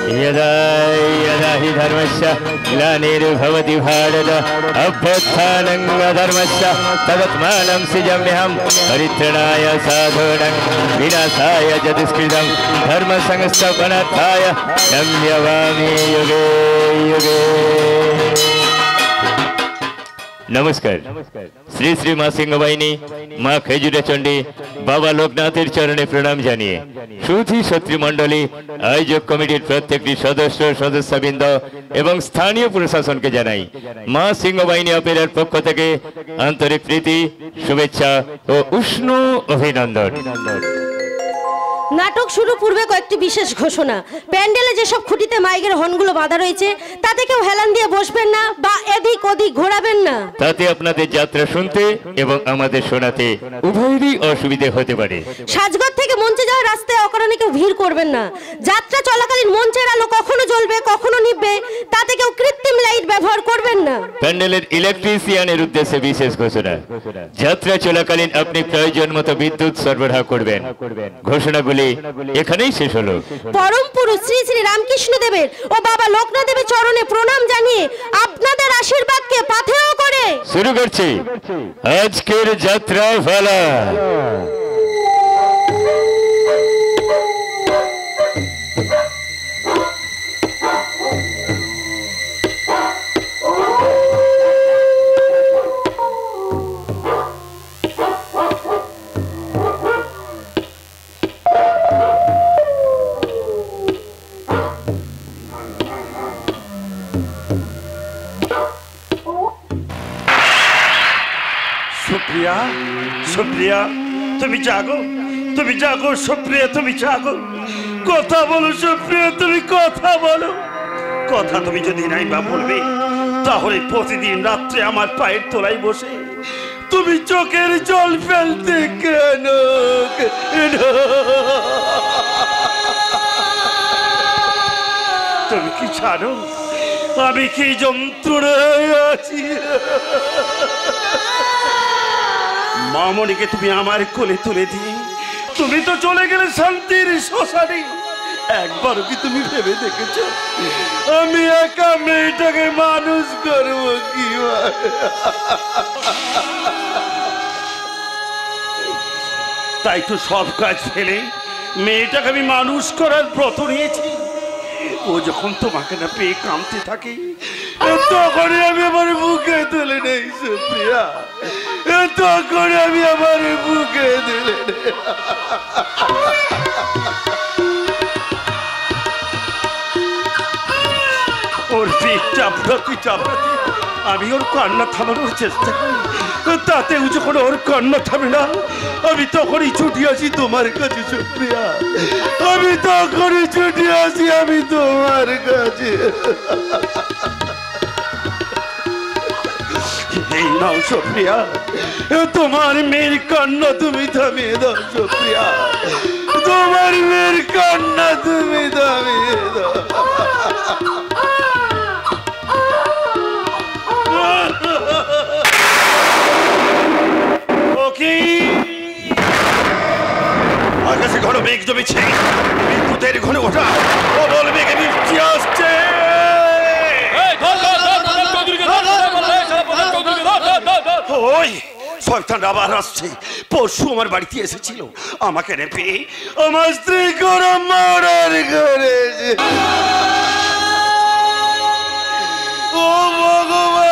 यदा यदा हि धर्मस्य ग्लानिर्भवति भारत अभ्युत्थानं धर्मस्य तदात्मानं सृजाम्यहं परित्राणाय साधूनां विनाशाय च दुष्कृतं धर्म संस्थापनार्थाय संभवामि युगे युगे। नमस्कार। श्री श्री माँ सिंहवाहिनी माँ खेजुरा चंडी बाबा लोकनाथेर चरणे प्रणाम जानिए सुधी छत्रीमंडली आयोजक कमिटिर प्रत्येकटी सदस्य सदस्यबृंद एवं स्थानीय प्रशासन के जानाई माँ सिंहवाहिनी अपेरार पक्ष थेके आंतरिक प्रीति शुभेच्छा और उष्ण अभिनंदन। नाटक शुरू पूर्वे कয়েকটি বিশেষ ঘোষণা। প্যান্ডেলে যেসব খুঁটিতে মাইকের হর্নগুলো বাঁধা রয়েছে তাতে কেউ হেলান দিয়ে বসবেন না বা এদিক ওদিক ঘোরাবেন না, তাতে আপনাদের যাত্রা শুনতে এবং আমাদের শোনাতে উভয়েরই অসুবিধা হতে পারে। সাজগর থেকে মঞ্চে যাওয়ার রাস্তায় অকারণে কেউ ভিড় করবেন না। যাত্রা চলাকালীন মঞ্চের আলো কখনো জ্বলবে কখনো নিভবে, তাতে কেউ কৃত্রিম লাইট ব্যবহার করবেন না। প্যান্ডেলের ইলেকট্রিশিয়ানের উদ্দেশ্যে বিশেষ ঘোষণা। যাত্রা চলাকালীন আপনি প্রয়োজন মতো বিদ্যুৎ সরবরাহ করবেন। ঘোষণাগুলি এখানেই শেষ হলো। পরম পুরুষ শ্রী শ্রী রামকৃষ্ণ দেবের ও বাবা লোকনাথ দেবের চরণে প্রণাম জানিয়ে আপনাদের আশীর্বাদকে পাথেয় করে শুরু করছি আজকের যাত্রা পালা। सुप्रिया सुप्रिया तुम्हें जागो सुप्रिया तुम्हें जागो कथा बोलो सुप्रिया तुम्हें कथा बोलो कथा तुम्हें जो नाई बा बोलबे ताहले प्रतिदिन रात्रे आमार पाয়ের তলায় বসে তুমি চোখের জল ফেলতে কেন তুমি কি জানো আমি কি যন্ত্রণায় আছি। মামনিকে তুমি আমার কোলে তুলে দিয়ে তুমি তো চলে গেলে শান্তির শ্মশানে। একবারও কি তুমি ভেবে দেখেছো আমি একা মেয়েটাকে মানুষ করবো কিভাবে? তাই তো সব কাজ ফেলে মেয়েটাকে আমি মানুষ করার ব্রত নিয়েছি। ও যখন তোমাকে না পেয়ে কাঁদতে থাকে তখনই আমি আমার বুকে তুলে নেই সুপ্রিয়া, তখন আমি আমার বুকে তুলে নেই। ওর পিঠ চাপড়াতে চাপড়াতে আমি ওর কান্না থামানোর চেষ্টা করি, তাতেও যখন ওর কান্না থামে না আমি তখনই ছুটি আসি তোমার কাছে সুপ্রিয়া, আমি তখনই ছুটি আসি আমি তোমার কাছে। এই নাও সুপ্রিয়া তোমার মেয়ের কান্না তুমি থামিয়ে দাও সুপ্রিয়া, তোমার মেয়ের কান্না তুমি থামিয়ে দাও। আকাশে ঘন মেঘ জমেছে, বিদ্যুতের ঘন ওঠা প্রবল মেঘে বৃষ্টি আসছে। ওই শয়তান আবার আসছে। পরশু আমার বাড়িতে এসেছিল, আমাকে নেপে আমার স্ত্রী করে মারার ঘরে। ও ভগবান,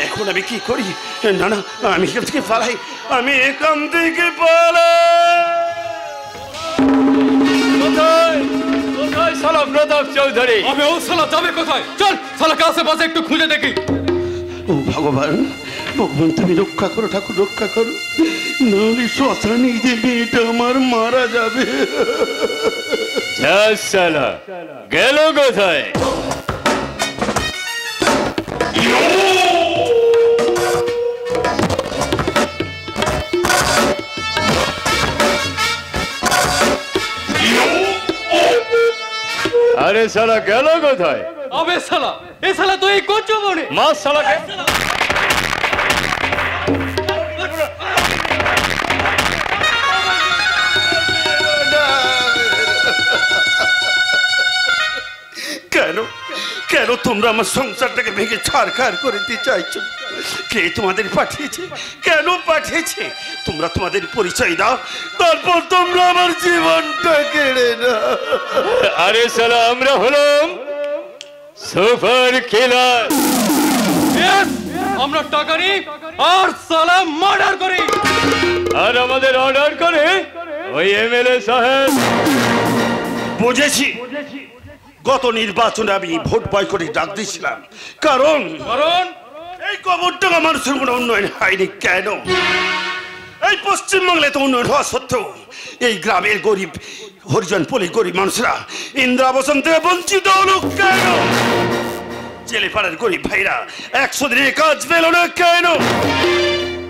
এখন আমি কি করি? না না, আমি এখান থেকে পালাই, আমি এখান থেকে পালাই। কোথায় কোথায় শালা প্রতাপ চৌধুরী? আমি ও শালা যাবে কোথায়? চল শালা কাছে বসে একটু খুঁজে দেখি। ও ভগবান, ভগবান তুমি রক্ষা করো, ঠাকুর রক্ষা করো, নাহলে শ্মশানে যে মেয়েটা আমার মারা যাবে। শালা গেল কোথায়? আরে শালা গেল কোথায়? আবে শালা, এ শালা তুই কোচো বনে মা শালা তোমরা আমার সংসারটাকে ভেঙে ছাড়খাড় করে দিতে চাইছো? কে তোমাদের পাঠিয়েছে? কেন পাঠিয়েছে? তোমরা তোমাদের পরিচয় দাও, তারপর তোমরা আমার জীবনটা কেড়ে না। আরে সালা আমরা হলাম সুপার কিলার। আমরা টাকা নিই আর সালাম মার্ডার করি, আর আমাদের অর্ডার করে ওই এমএলএ সাহেব। বুঝেছি, গত নির্বাচনে আমি ভোট বয়কটে ডাক দিয়েছিলাম, কারণ এই কবরডাঙ্গা মানুষের কোনো উন্নয়ন হয়নি। কেন? এই পশ্চিমবাংলায় তো উন্নয়ন হওয়া সত্ত্বেও এই গ্রামের গরিব হরিজন পল্লী গরিব মানুষরা ইন্দিরা আবাসন থেকে বঞ্চিত হলো কেন? জেলে পাড়ার গরিব ভাইরা 100 দিনের কাজ পেল না কেন?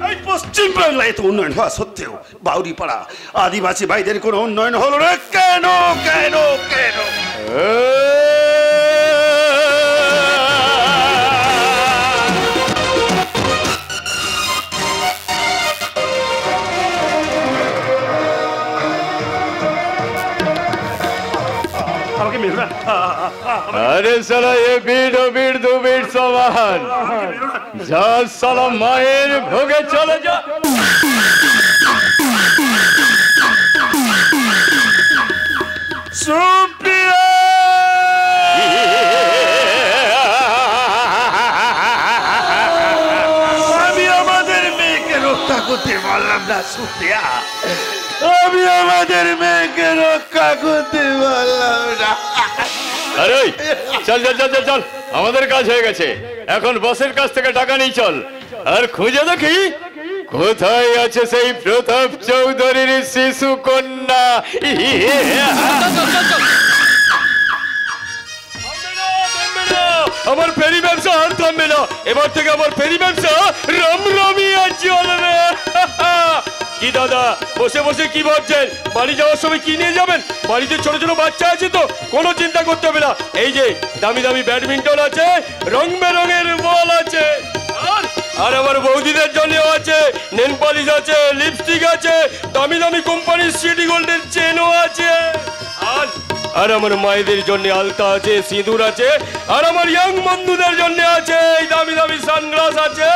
এই পশ্চিম বাংলায় তো উন্নয়ন হওয়া সত্ত্বেও বাউরিপাড়া আদিবাসী ভাইদের কোনো উন্নয়ন হলো না কেন? কেন? কেন? আমাকে মেরো না। আরে সালা এ বিড় ও বিড় দু বিড় সমান। যা সালা মায়ের ভোগে চলে যা। সুপ্রিয়া! আমি আমাদের মেয়েকে রক্ষা করতে পারলাম না সুপ্রিয়া, আমি আমাদের মেয়েকে রক্ষা করতে পারলাম না। আরে চল চল চল চল চল, আমাদের কাজ হয়ে গেছে, এখন বসের কাছ থেকে টাকা নিয়ে চল। আর খুঁজে দেখি কোথায় আছে সেই প্রতাপ চৌধুরীর শিশু কন্যা। আমার ফেরি ব্যবসা আর থামবে না, এবার থেকে আমার ফেরি ব্যবসা রমরমিয়ে চলবে। কি দাদা বসে বসে কি ভাবছেন? বাড়ি যাওয়ার সময় কি নিয়ে যাবেন? বাড়িতে ছোট ছোট বাচ্চা আছে তো, কোনো চিন্তা করতে হবে না। এই যে দামি দামি ব্যাডমিন্টন আছে, রং বেরঙের বল আছে, আর আমার বৌদিদের জন্য আছে নেল পলিশ আছে, লিপস্টিক আছে, দামি দামি কোম্পানির সিটি গোল্ডের চেনও আছে, আর আমার মায়েদের জন্য আলতা আছে, সিঁদুর আছে, আর আমার ইয়াং বন্ধুদের জন্য আছে এই দামি দামি সানগ্লাস আছে,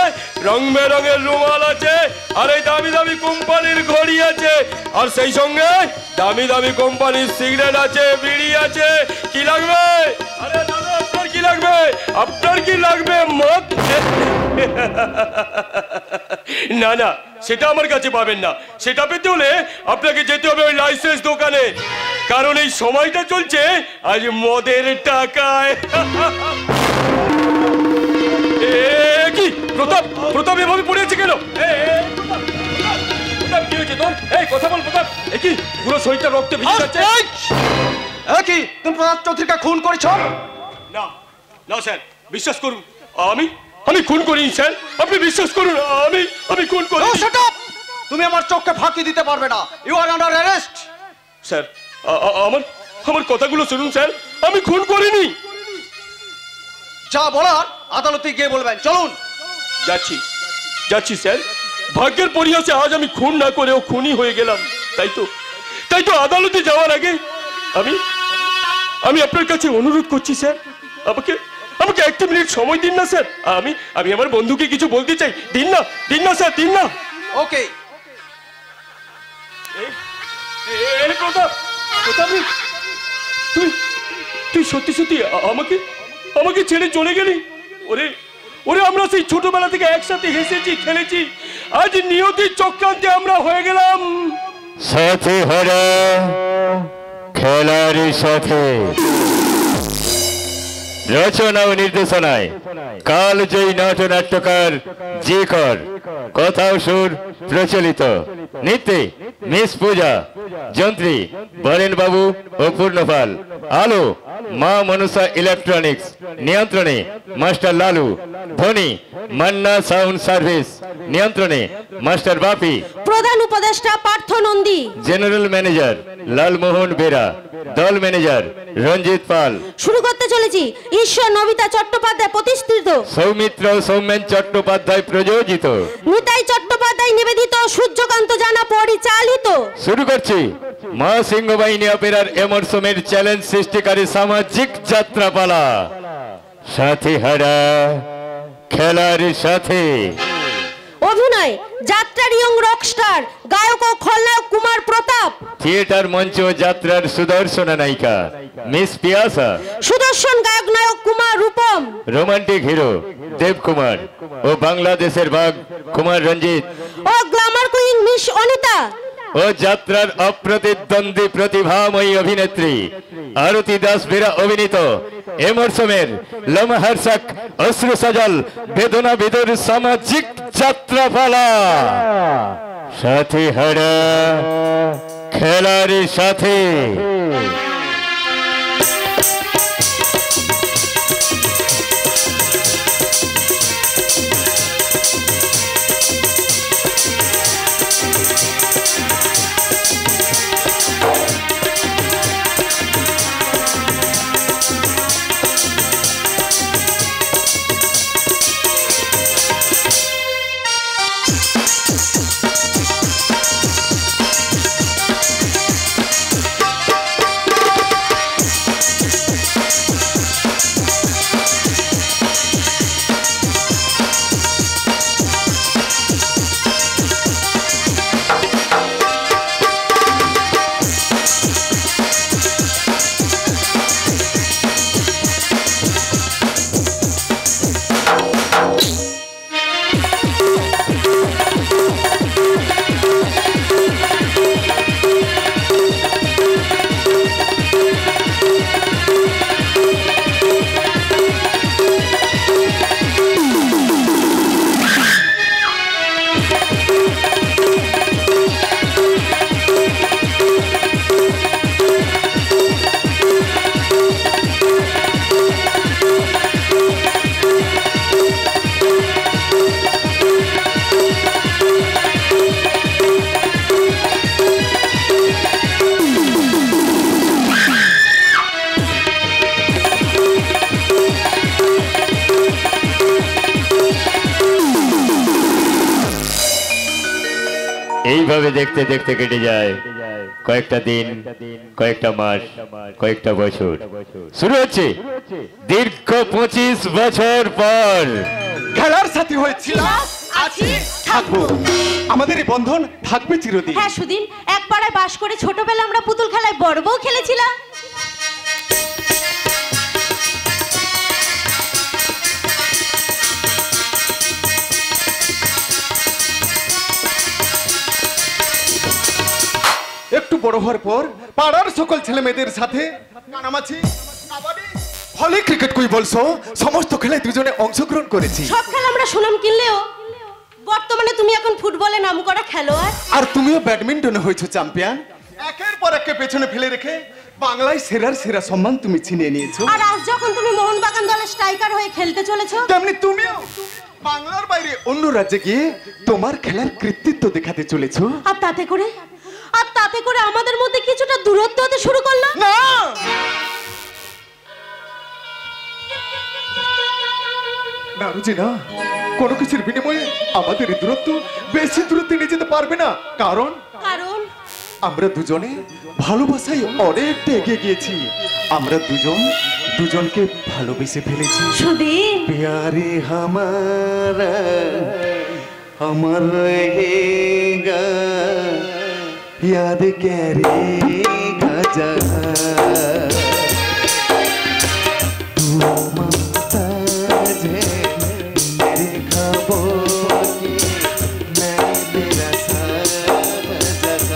রং বেরঙের রুমাল আছে, আর এই দামি দামি কোম্পানির ঘড়ি আছে, আর সেই সঙ্গে দামি দামি কোম্পানির সিগারেট আছে, বিড়ি আছে। কি লাগবে? আরে দাদা আপনার কি লাগবে? আপনার কি লাগবে? মদ? না না, সেটা আমার কাছে পাবেন না। সেটা পেতে হলে আপনাকে যেতে হবে ওই লাইসেন্স দোকানে, কারণ এই সময়টা চলছে আজ মদের টাকায়। কি প্রতাপ, প্রতাপ এভাবে পড়ে আছে কেন? প্রতাপ কি হয়েছে তোর? এই কথা বল প্রতাপ। কি পুরো শরীরটা রক্তে ভিজে যাচ্ছে। কি তুমি প্রতাপ চৌধুরীকে খুন করেছো? না না স্যার, বিশ্বাস করুন, আমি খুন করিনি স্যার, আপনি বিশ্বাস করুন, আমি খুন করিনি। তুমি আমার চোখকে ফাঁকি দিতে পারবে না। You are under arrest. Sir আমার কথাগুলো শুনুন স্যার, আমি খুন করিনি। যা বলার আদালতে গিয়ে বলবেন। চলুন। যাচ্ছি স্যার। ভাগ্যের পরিহাসে আজ আমি খুন না করেও খুনি হয়ে গেলাম। তাই তো আদালতে যাওয়ার আগে আমি আপনার কাছে অনুরোধ করছি স্যার, আমাকে 1 মিনিট সময় দিন না স্যার। আমি আমার বন্ধুকে কিছু বলতে চাই। দিন না স্যার, দিন না। ওকে। তুই সত্যি সত্যি আমাকে ছেড়ে চলে গেলি? ওরে আমরা সেই ছোটবেলা থেকে একসাথে হেসেছি, খেলেছি, আজ নিয়তির চক্রান্তে আমরা হয়ে গেলাম সাথে হারা খেলার সাথে। রচনা ও নির্দেশনায় কালজয়ী নটনাট্যকার জি কর, কথা ও সুর প্রচলিত, নৃত্যে মিস পূজা, যন্ত্রী বরেন বাবু ও পূর্ণপাল, আলো মা মনসা ইলেকট্রনিক্স, নিয়ন্ত্রণে মাস্টার লালু, ধ্বনি মান্না সাউন্ড সার্ভিস, নিয়ন্ত্রণে মাস্টার বাপি, প্রধান উপদেষ্টা পার্থ নন্দী, জেনারেল ম্যানেজার লালমোহন বেরা, দল ম্যানেজার রঞ্জিত পাল। শুরু করতে চলেছি। ঈশ্বর নবিতা চট্টোপাধ্যায় প্রতিষ্ঠিত, সৌমিত্র সৌমেন চট্টোপাধ্যায় প্রযোজিত, নিতাই চট্টোপাধ্যায় নিবেদিত, সূর্যকান্ত জানা পরিচালিত। শুরু করছি মা সিংহবাহিনী অপেরার এ মরশুমের চ্যালেঞ্জ সৃষ্টিকারী সামাজিক যাত্রাপালা। সাথী হারা খেলার সাথে। অভিনয় যাত্রার ইয়ং রকস্টার গায়ক ও খলনায়ক কুমার প্রতাপ। থিয়েটার মঞ্চ যাত্রার সুদর্শনা নায়িকা মিস পিয়াসা। সুদর্শন গায়ক নায়ক কুমার রূপম। রোমান্টিক হিরো দেবকুমার ও বাংলাদেশের বাঘ কুমার রঞ্জিত। ও গ্ল্যামার কুইন মিস অনিতা। ও যাত্রার অপ্রতিদ্বন্দ্বী প্রতিভাময়ী অভিনেত্রী আরতি দাস বেরা অভিনীত এ মরশুমের লমহার্ষক অশ্রু সজল বেদনা বিদুর সামাজিক যাত্রাপালা সাথী হারা খেলার সাথে। এইভাবে দেখতে দেখতে কেটে যায় কয়েকটা দিন, কয়েকটা মাস, কয়েকটা বছর। শুরু হচ্ছে দীর্ঘ 25 বছর পর। খেলার সাথী হয়েছিলাম, আছি, থাকবো। আমাদের এই বন্ধন থাকবে চিরদিন। হ্যাঁ সুদিন, এক পাড়ায় বাস করে ছোটবেলা আমরা পুতুল খেলায় বড় বউ খেলেছিলাম। একটু বড় হওয়ার পর পাড়ার সকল ছেলে মেয়েদের সাথে কানামাছি, কাবাডি, ভলি, ক্রিকেট কই বলছো সমস্ত খেলায় দুজনে অংশগ্রহণ করেছি। সব খেলা আমরা সুনাম কিনলেও বর্তমানে তুমি এখন ফুটবলে নামকরা খেলোয়াড়। আর তুমিও ব্যাডমিন্টনে হয়েছো চ্যাম্পিয়ন। একের পর একে পেছনে ফেলে রেখে বাংলায় সেরার সেরা সম্মান তুমি ছিনিয়ে নিয়েছো। আর আজ যখন তুমি মোহনবাগান দলের স্ট্রাইকার হয়ে খেলতে চলেছো, তেমনি তুমিও বাংলার বাইরে অন্য রাজ্যে গিয়ে তোমার খেলার কৃতিত্ব দেখাতে চলেছো। আর তাতে করে আমাদের মধ্যে কিছুটা দূরত্ব হতে শুরু করলো। না, না রুজি না, কোনো কিছুর বিনিময়ে আমাদের এই দূরত্ব বেশি দূরত্বে নিয়ে যেতে পারবে না। কারণ আমরা দুজনে ভালোবাসায় অনেকটা এগিয়ে গিয়েছি। আমরা দুজনকে ভালোবেসে ফেলেছি। সুদিন प्यारे हमारा अमर रहेगा, याद करेगा जहाँ तू मुमताज है मेरे ख्वाबों की, मैं तेरा साजगा।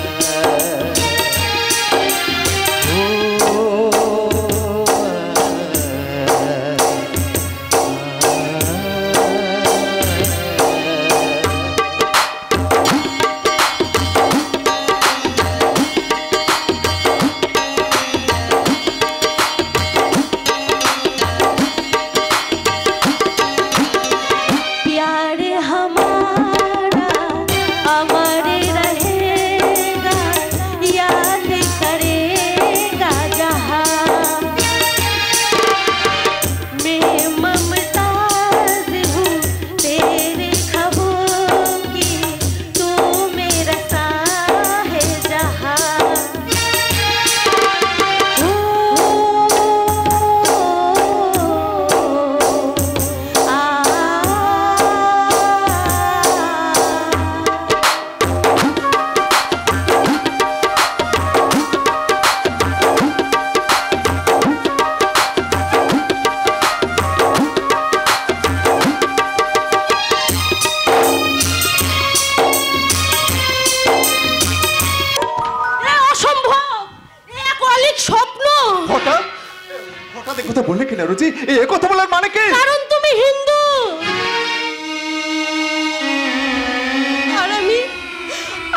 কথা বললে কেন রুচি? এই কথা বলার মানে কি? কারণ তুমি হিন্দু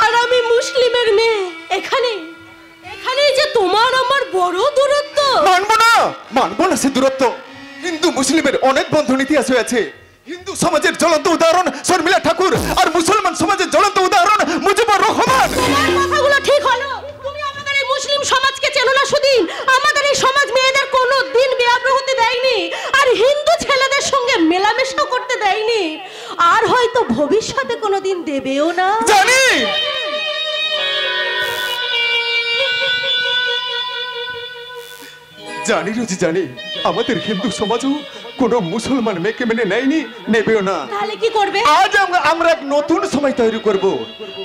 আর আমি মুসলিমের মেয়ে। এখানেই যে তোমার আমার বড় দূরত্ব। মানবো না সে দূরত্ব। হিন্দু মুসলিমের অনেক বন্ধন ইতিহাস হয়েছে। হিন্দু সমাজের জ্বলন্ত উদাহরণ শর্মিলা ঠাকুর, আর মুসলমান সমাজের জ্বলন্ত উদাহরণ মুজিবুর রহমান। তোমার কথাগুলো ঠিক হলো। তুমি আমাদের এই মুসলিম সমাজকে চেনো না সুদিন। আমাদের এই সমাজ মেয়েদের কোনো দিন বিয়াপ্র হতে দেয়নি, আর হিন্দু ছেলেদের সঙ্গে মেলামেশা করতে দেয়নি, আর হয়তো ভবিষ্যতে কোনোদিন দেবেও না। জানি রুচি জানি, আমাদের হিন্দু সমাজও কোনো মুসলমান মেয়েকে মেনে নেয়নি, নেবেও না। তাহলে কি করবে? আজ আমরা এক নতুন সময় তৈরি করব।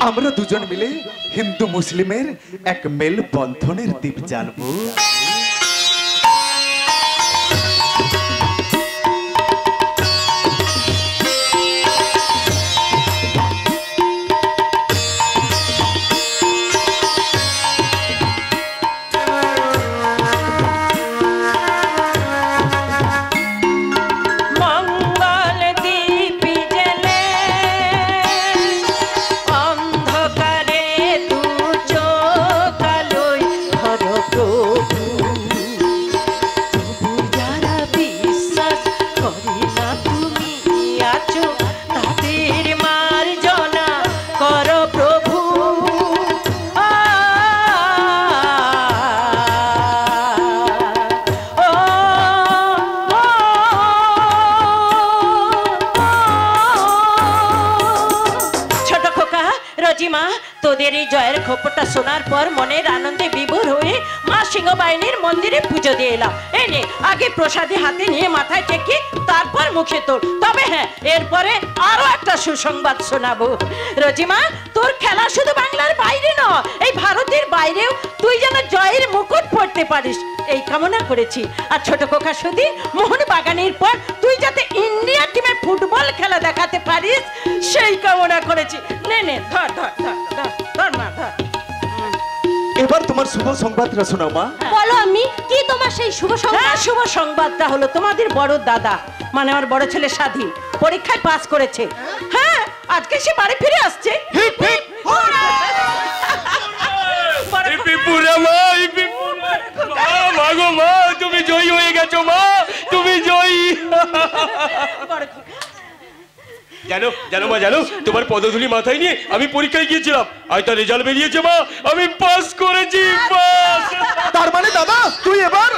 আমরা দুজন মিলে হিন্দু মুসলিমের এক মেল বন্ধনের দ্বীপ জ্বালবো। তোদের এই জয়ের খবরটা শোনার পর মনের আনন্দে বিভোর হয়ে মা সিংহবাহিনীর মন্দিরে পুজো দিয়ে এলাম। এই নে, আগে প্রসাদী হাতে নিয়ে মাথায় টেকে তারপর মুখে তোর। তবে হ্যাঁ, এরপরে আরো একটা সুসংবাদ শোনাবো। রজিমা, তোর খেলা শুধু বাংলার বাইরে নয়, এই ভারতের বাইরেও তুই যেন জয়ের মুকুট পড়তে পারিস এই কামনা করেছি। আর ছোট খোকা সুধী, মোহন বাগানের পর তুই যাতে ইন্ডিয়া টিমে ফুটবল খেলা দেখাতে পারিস সেই কামনা করেছি। নে নে, ধর ধর ধর ধর ধর মা ধর। এবার তোমার শুভ সংবাদটা শোনাও মা। বলো আমি কি তোমার সেই শুভ সংবাদ? শুভ সংবাদটা হলো তোমাদের বড় দাদা, মানে আমার বড় ছেলে স্বাধীন, পরীক্ষায় পাস করেছে। হ্যাঁ, আজকে সে বাড়ি ফিরে আসছে। Hip hip হুররা! মাগো মা, তুমি জয়ী হয়ে গেছো মা, তুমি জয়ী। জানো জানো মা, জানো তোমার পদধূলি মাথায় নিয়ে আমি পরীক্ষায় গিয়েছিলাম, আর তার রেজাল্ট বেরিয়েছে মা, আমি পাস করেছি। পাস। তার মানে দাদা তুই এবার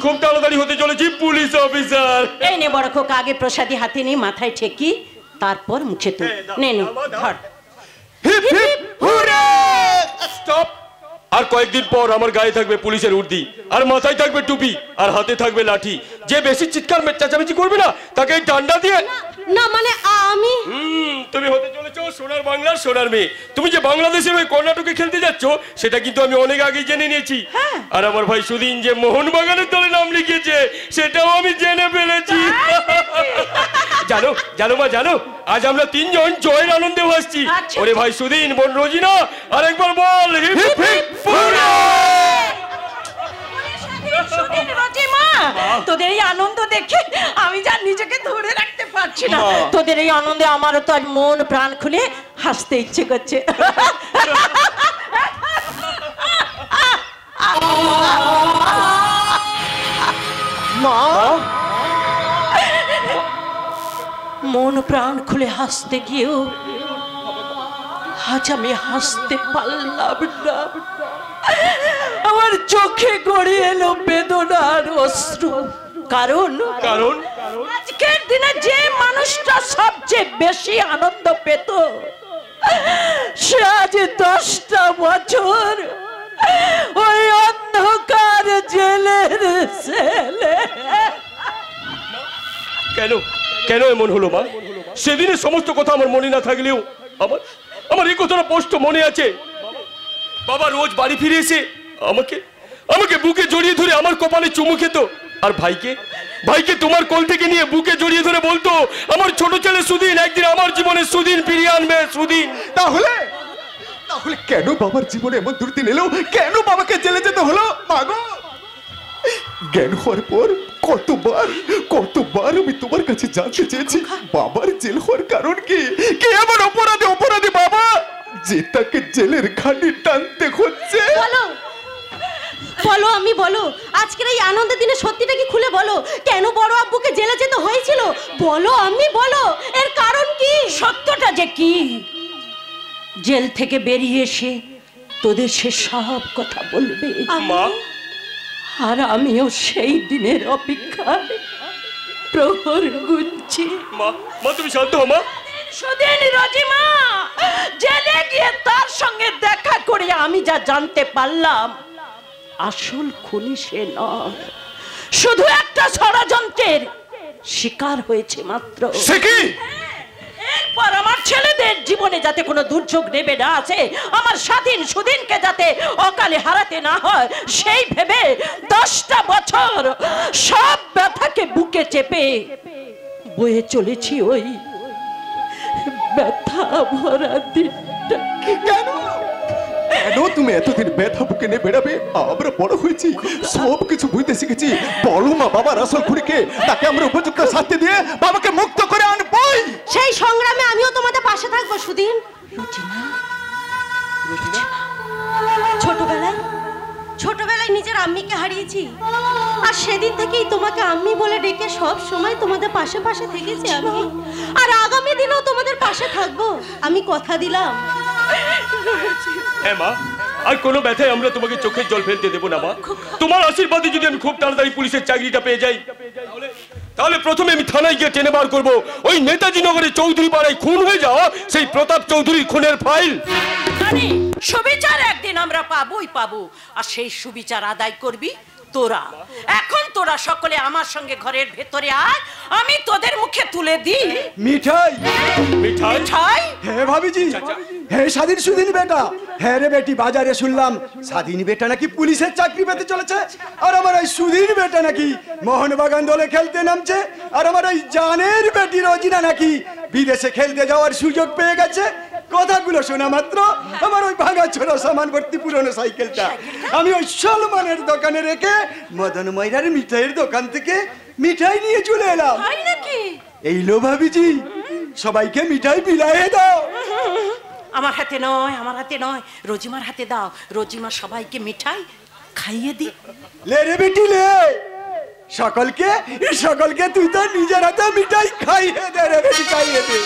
খুব তাড়াতাড়ি হতে চলেছি পুলিশ অফিসার। এই নে বড় খোকা, আগে প্রসাদী হাতে নিয়ে মাথায় ঠেকি তারপর মুখে তুল। নে নে ধর। Hip hip হুররা! স্টপ। আর কয়েকদিন পর আমার গায়ে থাকবে পুলিশের উর্দি, আর মাথায় থাকবে টুপি, আর হাতে থাকবে লাঠি। যে বেশি চিৎকার চেঁচামেচি করবে না তাকে ডান্ডা দিয়ে। না মানে আমি তুমি হতে চলেছো সোনার বাংলার সোনার মেয়ে। তুমি যে বাংলাদেশের হয়ে কর্ণাটকে খেলতে যাচ্ছ সেটা কিন্তু আমি অনেক আগে জেনে নিয়েছি। আর আমার ভাই সুদিন যে মোহনবাগানের দলে নাম লিখিয়েছে সেটাও আমি জেনে ফেলেছি। জানো জানো মা, জানো আজ আমরা তিনজন জয়ের আনন্দে ভাসছি। ওরে ভাই সুদিন, বোন রোজিনা, আরেকবার বল হিপ হিপ হুররা! তোদের এই আনন্দ দেখে আমি যা নিজেকে ধরে রাখতে পারছি না। তোদের এই আনন্দে আমারও তো আজ মন প্রাণ খুলে হাসতে ইচ্ছে করছে। মা, মন প্রাণ খুলে হাসতে গিয়েও আজ আমি হাসতে পারলাম না। আমার চোখে গড়িয়ে এলো বেদনার অশ্রু। কারণ আজকের দিনে যে মানুষটা সবচেয়ে বেশি আনন্দ পেত সে আজ 10টা বছর ওই অন্ধকার জেলের ছেলে। কেন কেন এমন হলো মা? সেদিনের সমস্ত কথা আমার মনে না থাকলেও আমার এই কথাটা স্পষ্ট মনে আছে। বাবা রোজ বাড়ি ফিরে এসে আমাকে বুকে জড়িয়ে ধরে আমার কপালে চুমু খেত, আর ভাইকে তোমার কোল থেকে নিয়ে বুকে জড়িয়ে ধরে বলতো, আমার ছোট ছেলে সুদিন একদিন আমার জীবনে সুদিন ফিরিয়ে আনবে। সুদিন। তাহলে কেন বাবার জীবনে এমন দুর্দিন এলো? কেন বাবাকে জেলে যেতে হলো? মাগো জ্ঞান হওয়ার পর কতবার আমি তোমার কাছে জানতে চেয়েছি বাবার জেল হওয়ার কারণ কি? কে এমন অপরাধী বাবা যে তাকে জেলের খানি টানতে হচ্ছে? বলো আমি বলো, আজকের এই আনন্দের দিনে সত্যিটা কি খুলে বলো, কেন বড় আব্বুকে জেলে যেতে হয়েছিল? বলো আমি বলো, এর কারণ কি? সত্যটা যে কি, জেল থেকে বেরিয়ে এসে তোদের সে সব কথা বলবে মা। আর আমিও সেই দিনের অপেক্ষায় প্রহর গুনছি। মা মা তুমি শান্ত হও মা। সুদিন রজিমা জেলে গিয়ে তার সঙ্গে দেখা করে আমি যা জানতে পারলাম, আসল খুনি সে নয়, শুধু একটা ষড়যন্ত্রের শিকার হয়েছে মাত্র। সে কি? এরপর আমার ছেলেদের জীবনে যাতে কোনো দুর্যোগ নেমে না আসে, আমার স্বাধীন সুদিনকে যাতে অকালে হারাতে না হয়, সেই ভেবে 10টা বছর সব ব্যথাকে বুকে চেপে বয়ে চলেছি ওই ব্যথা ভরা দিনটা। কেন তুমি এতদিন ব্যথা বুকে নিয়ে বেড়াবে? আমরা বড় হয়েছি, সব কিছু বুঝতে শিখেছি। বলো মা, বাবার আসল খুনিকে, তাকে আমরা উপযুক্ত শাস্তি দিয়ে বাবাকে মুক্ত করে আনবই। সেই সংগ্রামে আমিও তোমাদের পাশে থাকবো সুদিন। ছোটবেলায় নিজের আম্মিকে হারিয়েছি, আর সেদিন থেকেই তোমাকে আম্মি বলে ডেকে সব সময় তোমাদের পাশে থেকেছি আমি, আর আগামী দিনেও তোমাদের পাশে থাকবো, আমি কথা দিলাম। হ্যাঁ মা, আর কোনো ব্যথায় আমরা তোমাকে চোখের জল ফেলতে দেবো না মা। তোমার আশীর্বাদে যদি আমি খুব তাড়াতাড়ি পুলিশের চাকরিটা পেয়ে যাই, তাহলে প্রথমে আমি থানায় গিয়ে টেনে বার করবো ওই নেতাজি নগরে চৌধুরী পাড়ায় খুন হয়ে যাওয়া সেই প্রতাপ চৌধুরীর খুনের ফাইল। সুবিচার একদিন আমরা পাবোই পাবো, আর সেই সুবিচার আদায় করবি তোরা। এখন তোরা সকলে আমার সঙ্গে ঘরের ভেতরে আয়, আমি তোদের মুখে তুলে দিই মিঠাই। মিঠাই? হ্যাঁ ভাবিজি, হ্যাঁ স্বাধীন সুদিন বেটা। হ্যাঁ রে বেটি, বাজারে শুনলাম স্বাধীন বেটা নাকি পুলিশের চাকরি পেতে চলেছে, আর আমার ওই সুদিন বেটা নাকি মোহনবাগান দলে খেলতে নামছে, আর আমার ওই জানের বেটি রোজিনা নাকি বিদেশে খেলতে যাওয়ার সুযোগ পেয়ে গেছে। কথাগুলো শোনা মাত্র আমার ওই ভাঙা ছোড়া সামান ভর্তি পুরনো সাইকেলটা আমি ওই সলমানের দোকানে রেখে মদন ময়রার মিঠাইয়ের দোকান থেকে মিঠাই নিয়ে চলে এলাম। এই লো ভাবিজি, সবাইকে মিঠাই বিলায়ে দাও। আমার হাতে নয়, রোজিমার হাতে দাও। রোজিমা সবাইকে মিঠাই খাইয়ে দি। লে রে বেটি লে, সকলকে তুই তো নিজের হাতে মিঠাই খাইয়ে দে রে বেটি, খাইয়ে দে।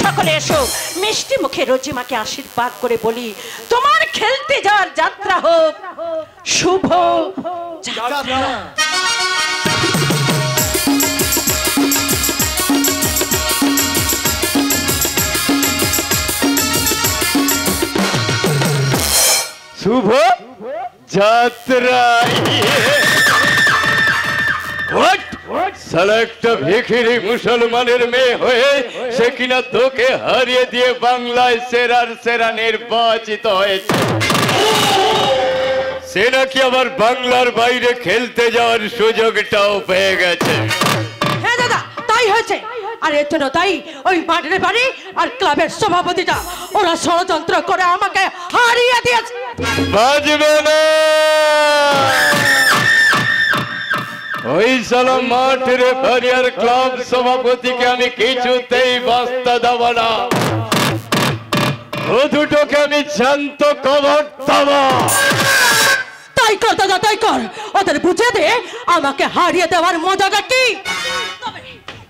সকলে এসো, মিষ্টি মুখে রোজিমাকে আশীর্বাদ করে বলি, তোমার খেলতে যাওয়ার যাত্রা হোক শুভ যাত্রা। শুভ যাত্রা। সালা একটা ভিখিরি মুসলমানের মেয়ে হয়ে সে কিনা তোকে হারিয়ে দিয়ে বাংলায় সেরা নির্বাচিত হয়েছে। সে নাকি আবার বাংলার বাইরে খেলতে যাওয়ার সুযোগটাও পেয়ে গেছে। হ্যাঁ দাদা, তাই হয়েছে। আর এর জন্য তাই ওই মাঠের বাড়ি আর ক্লাবের সভাপতিটা ওরা ষড়যন্ত্র করে আমাকে হারিয়ে দিয়েছে। বাজবে না, ওই সালা মাঠের বাড়ি আর ক্লাব সভাপতিকে আমি কিছুতেই বাস্তা দেব না। ও দুটোকে আমি শান্ত কবর দেব। তাই কর দাদা, তাই কর, ওদের বুঝিয়ে দে আমাকে হারিয়ে দেওয়ার মজাটা কি।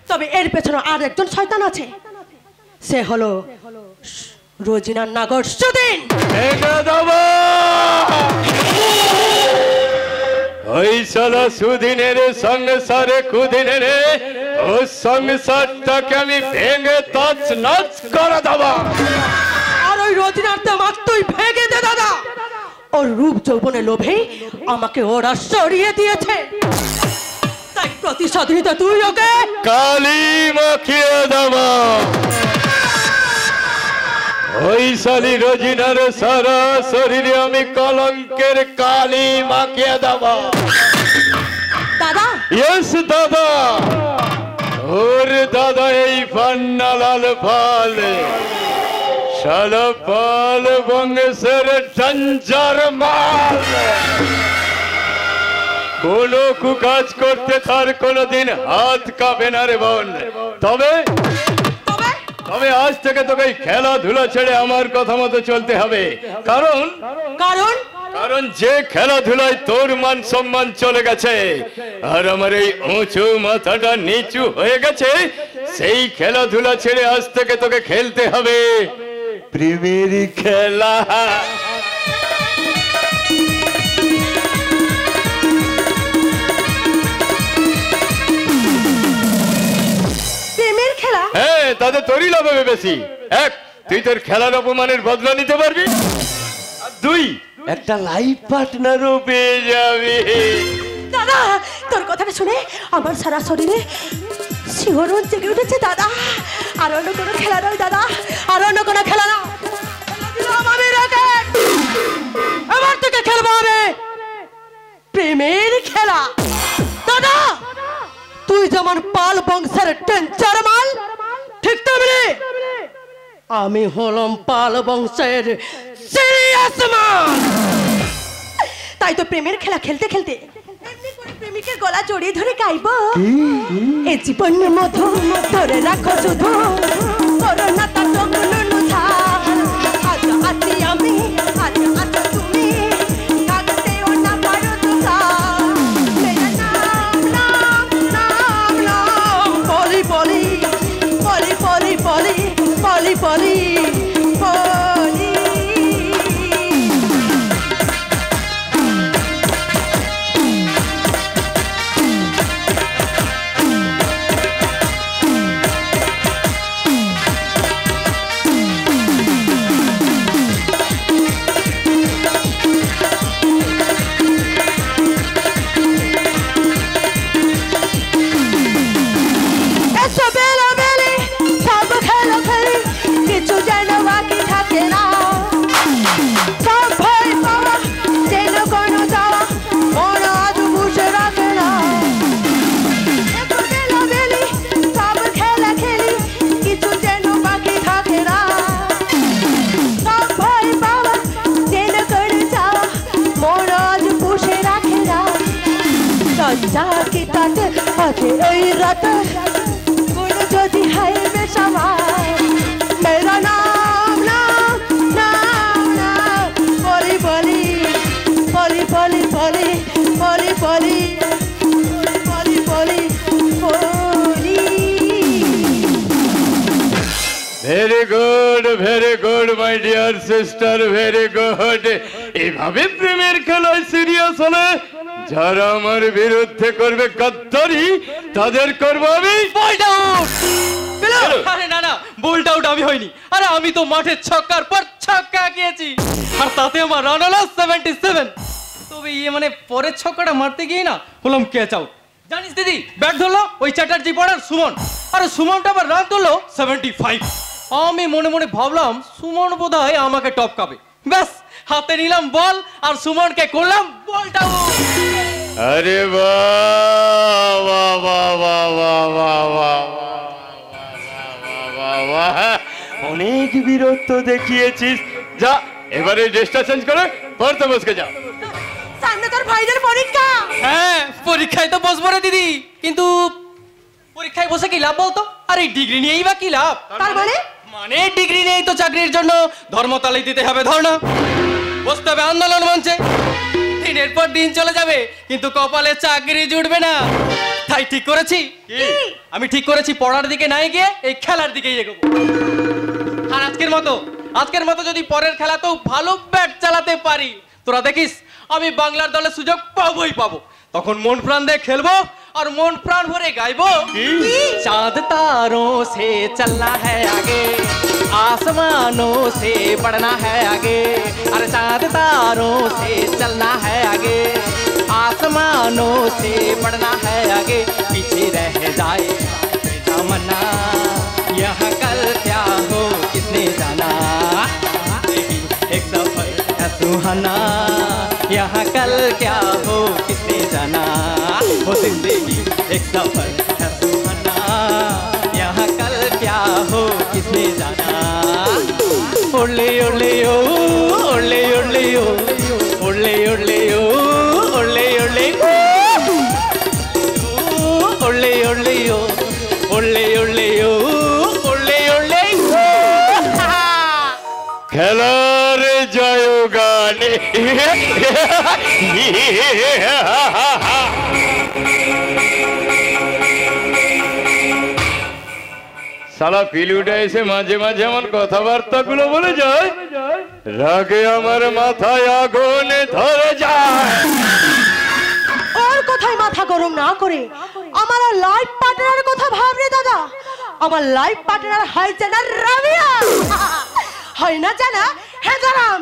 তবে এর পেছনে আর একজন শয়তান আছে, সে হলো রোজিনার নাগর সুদিন। ওই সালা সুদিনের সংসারে কুদিনের ও সংসারটাকে আমি ভেঙে তছনছ করে দেব। আর ওই রোজিনার দামাক তুই ভেঙে দে দাদা, ওর রূপ যৌবনের লোভে আমাকে ওরা সরিয়ে দিয়েছে। তাই প্রতিশোধ নিতে তুই ওকে কালি মাখিয়ে দেবো। ওই শালি রোজিনার সারা শরীরে আমি কলঙ্কের কালি মাখিয়ে দেবো। দাদা, ইয়েস দাদা। ওর দাদা এই পান্নালাল পাল, শালা পাল বংশের ডঞ্জার মাল। কোন কুকাজ করতে তার কোনদিন হাত কাঁপে না রে বোন। তবে তবে আজ থেকে তোকে খেলাধুলা ছেড়ে আমার কথা মতো চলতে হবে। কারণ কারণ কারণ যে খেলাধুলায় তোর মান সম্মান চলে গেছে আর আমার এই উঁচু মাথাটা নিচু হয়ে গেছে, সেই খেলাধুলা ছেড়ে আজ থেকে তোকে খেলতে হবে প্রেমের খেলা। প্রেমের খেলা? হ্যাঁ, তাতে তোরই লাভ হবে বেশি। এক, তুই তোর খেলার অপমানের বদলা নিতে পারবি, আর দুই, একটা লাইফ পার্টনারও পেয়ে যাবে। দাদা, তোর কথাটা শুনে আমার সারা শরীরে শিহরণ জেগে উঠেছে দাদা। আর অন্য কোনো খেলা নয় দাদা, আর অন্য কোনো খেলা না। আমি রকেট, এবার থেকে খেলবো আমি প্রেমের খেলা। দাদা, তুই যেমন পাল বংশের টেনচার মাল, ঠিক তেমনি আমি হলাম পাল বংশের সিরিয়াস মাল। তাই তো প্রেমের খেলা খেলতে খেলতে এমনি করে প্রেমিকের গলা জড়িয়ে ধরে গাইবো, এ জীবনের মতো ধরে রাখো শুধু করোনা তার জন্য ছা। আজ আছি আমি, আজ আছো তুমি, কাটতেও না পারো দুসা। মেরা নাম নাম নাম নাম পলি পলি পলি পলি পলি পলি পলি পলি। मेरा नाम नाम नाम नाम पली पली पली पली पली पली पली पली पली पली। Very good my dear sister, very good. এইভাবে প্রেমের খেলায় সিরিয়াস হলে যারা আমার বিরুদ্ধে করবে গাদ্দারি তাদের করবো আমি বোল্ড আউট। আরে না না, বোল্ড আউট আমি হইনি। আরে আমি তো মাঠে ছক্কার পর ছক্কা গিয়েছি, আর তাতে আমার রান হলো 77। তবে মানে পরের ছক্কাটা মারতে গিয়ে না হলাম ক্যাচ আউট। জানিস দিদি, ব্যাট ধরলো ওই চ্যাটার্জি পাড়ার সুমন, আর সুমনটা আবার রান তুললো 75। আমি মনে মনে ভাবলাম সুমন বোধহয় আমাকে টপকাবে। ব্যাস, হাতে নিলাম বল আর সুমনকে করলাম বোল্ড আউট। আরে বাহ বাহ বাহ বাহ বাহ বাহ বাহ, অনেক বীরত্ব দেখিয়েছিস। যা, এবারে ড্রেসটা চেঞ্জ করে পড়তে বসকে যা। সামনে তোর ভাইদের পরীক্ষা। হ্যাঁ, পরীক্ষায় তো বসবো রে দিদি, কিন্তু পরীক্ষায় বসে কি লাভ বলতো? আর এই ডিগ্রি নিয়েই বা কি লাভ? তার মানে মানে ডিগ্রি নেই তো চাকরির জন্য ধর্মতলায় দিতে হবে ধর্ণা, বসতে হবে আন্দোলন মঞ্চে। দিনের পর দিন চলে যাবে কিন্তু কপালে চাকরি জুটবে না। তাই ঠিক করেছি, আমি ঠিক করেছি পড়ার দিকে নাই গিয়ে এই খেলার দিকেই এগোবো। আর আজকের মতো যদি পরের খেলাতেও ভালো ব্যাট চালাতে পারি, তোরা দেখিস আমি বাংলার দলে সুযোগ পাবোই পাবো। তখন মন প্রাণ দিয়ে খেলবো और मन प्राण भरे गाइबो चांद तारों से चलना है आगे आसमानों से बढ़ना है आगे, अरे चांद तारों से चलना है आगे, आसमानों से बढ़ना है आगे, पीछे रह जाए तमन्ना, यहाँ कल क्या हो किसने जाना, एक सफर है सुहाना, यहाँ कल क्या हो किसने जाना, वो जिंदगी एक सफर है सुहाना, यहाँ कल क्या हो किसने जाना। ओले ओले ओ, ओले ओले ओ, ओले ओले ओ, ओले ओले ओ, ओले ओले ओ, ओले ओले ओ, ओले ओले ओ। খেলার জয় গানে সালা ফিলুটা এসে মাঝে মাঝে আমার কথাবার্তা গুলো বলে যায়, রাগে আমার মাথায় আগুন ধরে যায়। ওর কথায় মাথা গরম না করে আমার লাইফ পার্টনারের কথা ভাব রে দাদা। আমার লাইফ পার্টনার হয় জানা রাবিয়া, হয় না জানা হেজারাম।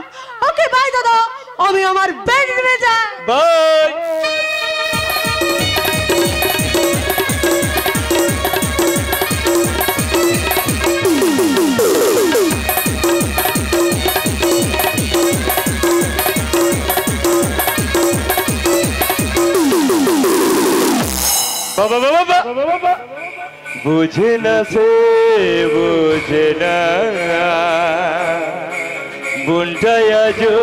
ওকে বাই দাদা, আমি আমার বেডরুমে যাই। বাই। বাবা বাবা বাবা বুঝে না সে বুঝে না, বুনটাই আজও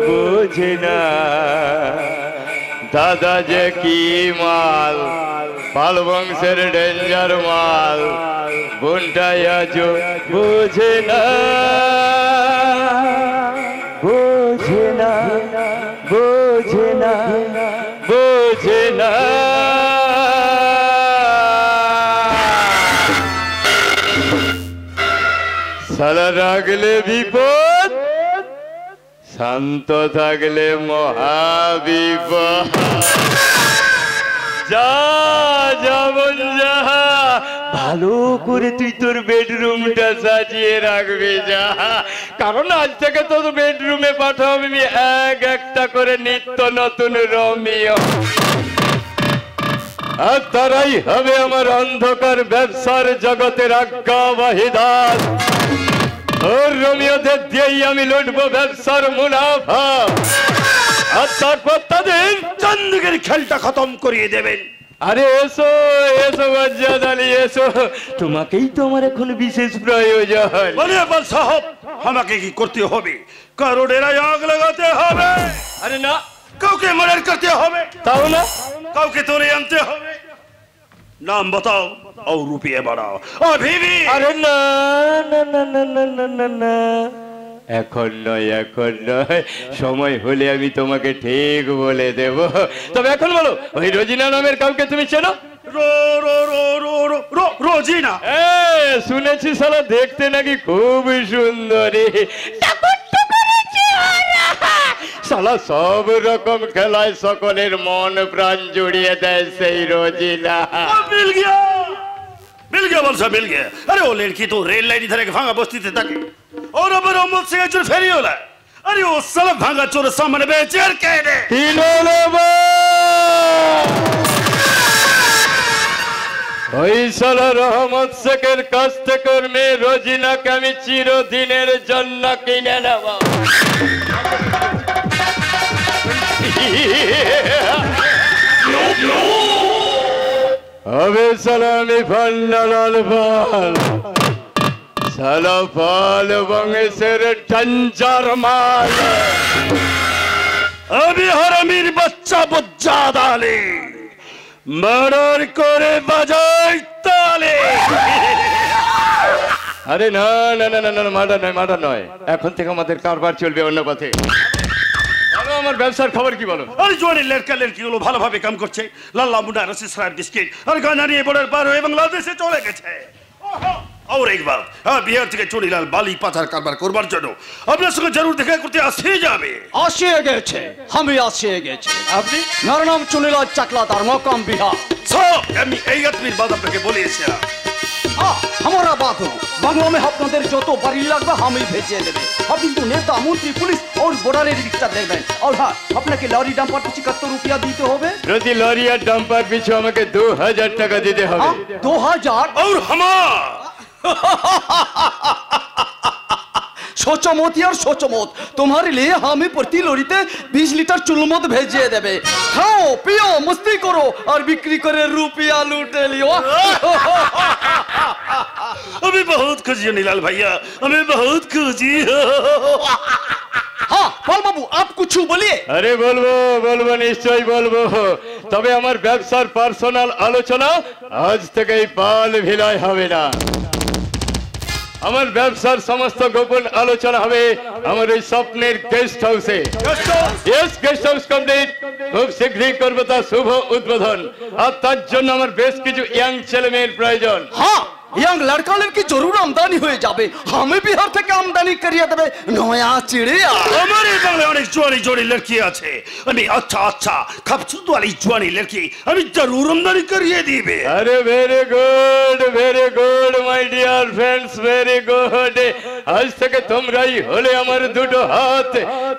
বুঝে না, দাদা যে কি মাল, পাল বংশের ডেঞ্জার মাল, বুনটাই আজও বুঝে না, বুঝে না, বুঝে না, বুঝে না। সালা রাগলে বিপদ, শান্ত থাকলে মহাবিপদ। যা যেমন যা, ভালো করে তুই তোর বেডরুমটা সাজিয়ে রাখবি যা, কারণ আজ থেকে তোর বেডরুমে পাঠাবি এক একটা করে নিত্য নতুন রোমিও, আর তারাই হবে আমার অন্ধকার ব্যবসার জগতের আজ্ঞাবাহী দাস। ওর রোমিওদের দিয়েই আমি লুটবো ব্যবসার মুনাফা, আর তারপর তাদের চন্দ্রগির খেলটা খতম করিয়ে দেবেন। আরে এসো এসো বজ্জাদ আলী এসো, তোমাকেই তো আমার এখন বিশেষ প্রয়োজন। বলে বল সাহেব, আমাকে কি করতে হবে? কারোডেরায় আগ লাগাতে হবে? আরে না। কাউকে মার্ডার করতে হবে? তাও না। কাউকে তোরে আনতে হবে? নাম बताओ और रुपये बढ़ाओ अभी भी। আরে না না না না না না না না, এখন নয় এখন নয়, সময় হলে আমি তোমাকে ঠিক বলে দেব। তবে এখন বলো, ওই রোজিনা নামের কাউকে তুমি চেনো? রো রো রো রো রো রো রোজিনা? শুনেছি শালা দেখতে নাকি খুব সুন্দরী, শালা সব রকম খেলায় সকলের মন প্রাণ জুড়িয়ে দেয় সেই রোজিনা। मिल गया बोल सा मिल गया। अरे वो लड़की तो रेल लाइन इधर के भांगा बस्ती थे ताकि, और अब अमोल सिंह चोर फेरी होला। अरे वो साला भांगा चोर सामने बेचेर कह दे। ওই শালা রহমত শেখের কাছ থেকে মেয়ে রোজিনাকে আমি চিরদিনের জন্য কিনে নেব। अबे सलामी फंडलाल फाल, साला फाल बंगेसर टंचर माल, अभी हरामीर बच्चा बुज्जा डाले, मर्डर करे बजाय ताले। अरे ना ना ना ना मार्डर नয়, এখন থেকে আমাদের কারবার চলবে অন্য পথে। আমার ব্যবসার খবর কি বলো? আরে জোরে লড়কা লড়কিগুলো ভালোভাবে কাম করছে। লাল্লা মুন্ডা রসি সাহেব বিস্কিট আর গানা নিয়ে বর্ডার পার হয়ে বাংলাদেশে চলে গেছে। और एक बात, बिहार থেকে চুরিলাল বালি পাচার কারবার করবার জন্য আপনার সঙ্গে জরুর দেখা করতে আসে যাবে। আসিয়ে গেছে, আমি আসিয়ে গেছি। আপনি? আমার নাম চুনিলাল চাকলা, তার মকাম বিহার। আমি এই আত্মীর বাদ আপনাকে বলেছিলাম। हमारा बात हो बांग्ला में আপনাদের যত বাড়ি লাগবে আমি ভেজে দেবে আপনি তো নেতা মন্ত্রী পুলিশ और বর্ডারের রিক্সা দেখবেন और हाँ আপনাকে লরি ডাম্পার পিছু কত রুপিয়া দিতে হবে প্রতি লরি আর ডাম্পার পিছু আমাকে 2000 টাকা দিতে হবে 2000 और हमार सोचो मत यार सोचो मत तुम्हारे लिए हमें प्रति लोरीते 20 लीटर चुलमत भेजे देवे खाओ पियो मस्ती करो और बिक्री करे रुपया लूटे लियो अभी बहुत खुशी नीलाल भैया हमें बहुत खुशी हाँ पाल बाबू आप कुछ बोलिए আরে বলবো বলবো নিশ্চয়ই বলবো তবে আমার ব্যবসার পার্সোনাল আলোচনা আজ থেকেই পাল ভিলাই হবে না আমার ব্যবসার সমস্ত গোপন আলোচনা হবে আমার এই স্বপ্নের গেস্ট হাউসে ইয়েস গেস্ট হাউস কমপ্লিট খুব শীঘ্রই করব তার শুভ উদ্বোধন আর তার জন্য আমার বেশ কিছু ইয়াং ছেলেমেয়ের প্রয়োজন हाँ यंग लड़का लड़की जरूर आमदानी हो जाबे हमें बिहार থেকে আমদানি করিয়ে দেবে নয়া চিড়িয়া हमारे बांग्ला अनेक जुआनी जोड़ी लड़की আছে আমি अच्छा अच्छा खूबसूरत वाली जुआनी लड़की আমি जरूर आमदानी करिए दीबे আরে very good my dear friends very good আজ থেকে তোমরাই হলে আমার দুটো হাত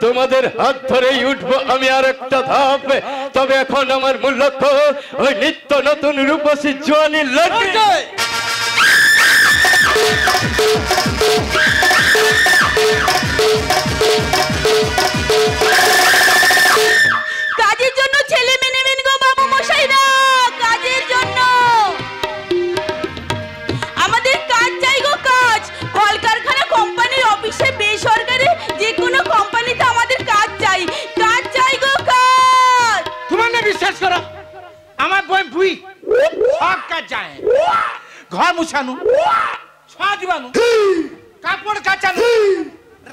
তোমাদের হাত ধরেই উঠবো আমি আরেকটা ধাপ তবে এখন আমার মূল লক্ষ্য ওই নিত্য নতুন রূপসী জোয়ানি লড়কি কাজের জন্য ছেলে মেনে নেবেন গো বাবু মশাইরা কাজের জন্য আমাদের কাজ চাই গো কাজ কলকারখানা কোম্পানির অফিসে বেসরকারি যে কোনো কোম্পানিতে আমাদের কাজ চাই গো কাজ তোমার না বিশ্বাস করো আমার বই বুই সব কাজ যায় ঘর মুছানো ছোঁয়া দিবানো কাপড় কাচানো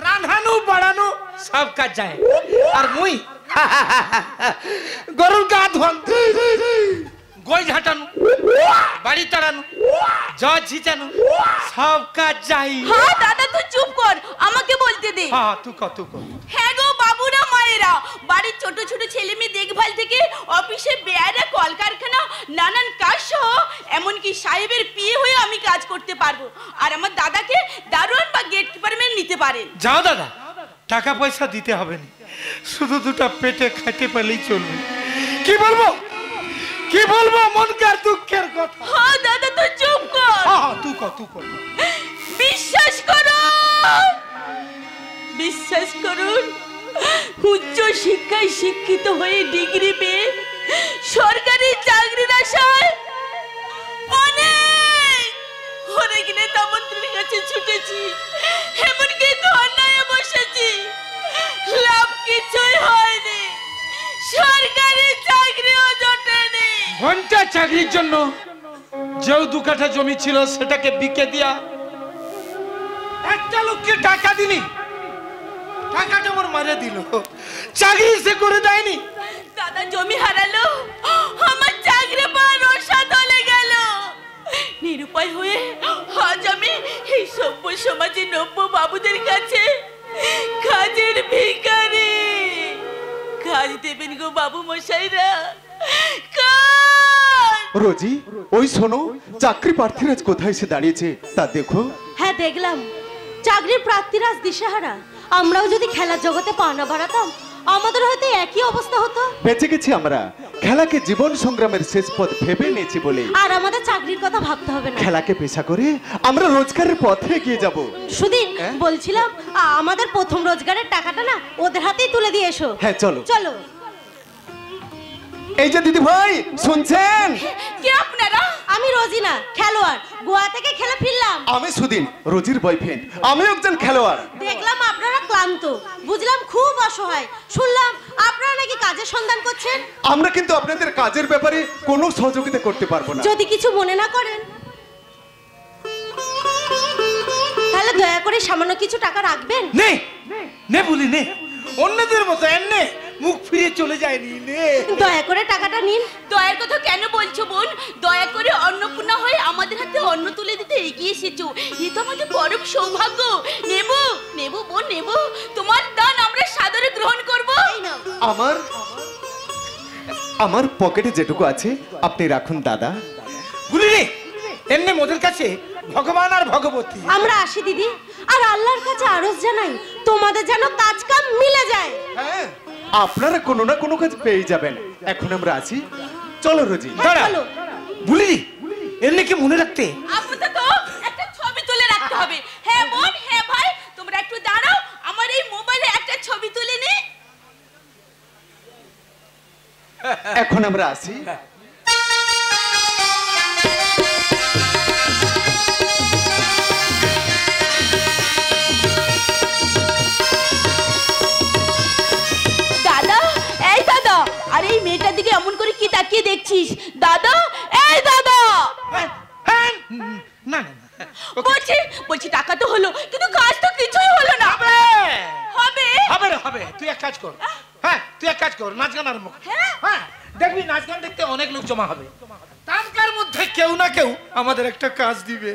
রান্ধানো বাড়ানো সব কাজ যায় আর মুই গরুর গা ধোয়ানো গই ঝাঁটানো বাড়ি তাড়ানো জজ ঝিচানো সব কাজ যাই হ্যাঁ দাদা তুই চুপ কর আমাকে বলতে দে হ্যাঁ তুই কত হ্যাঁ গো বাবুরা মায়েরা বাড়ির ছোট ছোট ছেলে মেয়ে দেখভাল থেকে অফিসে বেয়ারা কলকারখানা নানান কাজ সহ এমনকি সাহেবের বিয়ে হয়ে আমি কাজ করতে পারবো আর আমার দাদাকে দারোয়ান বা গেট কিপারম্যান নিতে পারেন যাও দাদা টাকা পয়সা দিতে হবে না শুধু দুটো পেটে খাইতে পেলেই চলবে কি বলবো মনকার দুঃখের কথা হ্যাঁ দাদা তুই চুপ কর হ্যাঁ তুই কর বিশ্বাস করুন উচ্চ শিক্ষায় শিক্ষিত হয়ে ডিগ্রি পেয়ে সরকারি চাকরির আশায় অনেক নেতা মন্ত্রীর কাছে ছুটেছি এমনকি ধর্নায় বসেছি লাভ কিছুই হয়নি সরকারি চাকরিও জোটেনি ঘন্টা চাকরির জন্য যে 2 কাঠা জমি ছিল সেটাকে বিকে দিয়া একটা লোককে টাকা দিলি টাকাটা আমার মারে দিল চাকরি সে করে দেয়নি দাদা জমি হারালো আমার চাকরি পাওয়ার আশা চলে গেল নিরুপায় হয়ে আজ আমি এই সভ্য সমাজে নব্য বাবুদের কাছে কাজের ভিখারি কাজ দেবেন গো বাবু মশাইরা রোজি ওই শোনো চাকরি প্রার্থীরা কোথায় এসে দাঁড়িয়েছে তা দেখো হ্যাঁ দেখলাম চাকরির প্রার্থীরা দিশেহারা আমরাও যদি খেলার জগতে পা না বাড়াতাম আমাদের হয়তো একই অবস্থা হতো বেঁচে গেছি আমরা খেলাকে জীবন সংগ্রামের শেষ পথ ভেবে নিয়েছি বলে আর আমাদের চাকরির কথা ভাবতে হবে না খেলাকে পেশা করে আমরা রোজগারের পথে এগিয়ে যাব সুদিন বলছিলাম আমাদের প্রথম রোজগারের টাকাটা না ওদের হাতেই তুলে দিয়ে এসো হ্যাঁ চলো চলো এই যে দিদি ভাই শুনছেন কে আপনারা আমি রোজিনা খেলোয়াড় গোয়া থেকে খেলে ফিরলাম আমি সুদিন রোজির বয়ফ্রেন্ড আমি একজন খেলোয়াড় দেখলাম আপনারা ক্লান্ত বুঝলাম খুব অসহায় শুনলাম আপনারা নাকি কাজের সন্ধান করছেন আমরা কিন্তু আপনাদের কাজের ব্যাপারে কোনো সহযোগিতা করতে পারবো না যদি কিছু মনে না করেন তাহলে দয়া করে সামান্য কিছু টাকা রাখবেন নে বলি নে অন্যদের মতো এনে মুখ ফিরে চলে যায়নি নে দয়া করে টাকাটা নিন দয়ার কথা কেন বলছো বোন দয়া করে অন্নপূর্ণা হয়ে আমাদের হাতে অন্ন তুলে দিতে এগিয়ে এসেছো এ তো আমাদের পরম সৌভাগ্য নেব বোন নেব তোমার দান আমরা সাদরে গ্রহণ করব আমার পকেটে যেটুকু আছে আপনি রাখুন দাদা বলি রে এমনি মোদের কাছে ভগবান আর ভগবতী। আমরা আসি দিদি, আর আল্লাহর কাছে আরজ জানাই তোমাদের যেন কাজ কাম মিলে যায়। হ্যাঁ, আপনারা কোনো না কোনো কাজ পেয়ে যাবেন। এখন আমরা আছি, চলো রোজি। দাঁড়া বলি এর নাকি মনে রাখতে আপাতত একটা ছবি তুলে রাখতে হবে। হ্যাঁ বোন, হ্যাঁ ভাই, তোমরা একটু দাঁড়াও, আমার এই মোবাইলে একটা ছবি তুলে নে। এখন আমরা আছি। দাদা, এই দাদা, আরে এই মেয়েটার দিকে এমন করে কি তাকিয়ে দেখছিস? দাদা, এই দাদা। না বলছি টাকা তো হলো, কিন্তু কাজ তো কিছুই হলো না। হবে হবে হবে, তুই এক কাজ কর। হ্যাঁ, তুই এক কাজ কর, নাচ গান আরম্ভ কর। হ্যাঁ, দেখবি নাচ গান দেখতে অনেক লোক জমা হবে। তার মধ্যে কেউ না কেউ আমাদের একটা কাজ দিবে।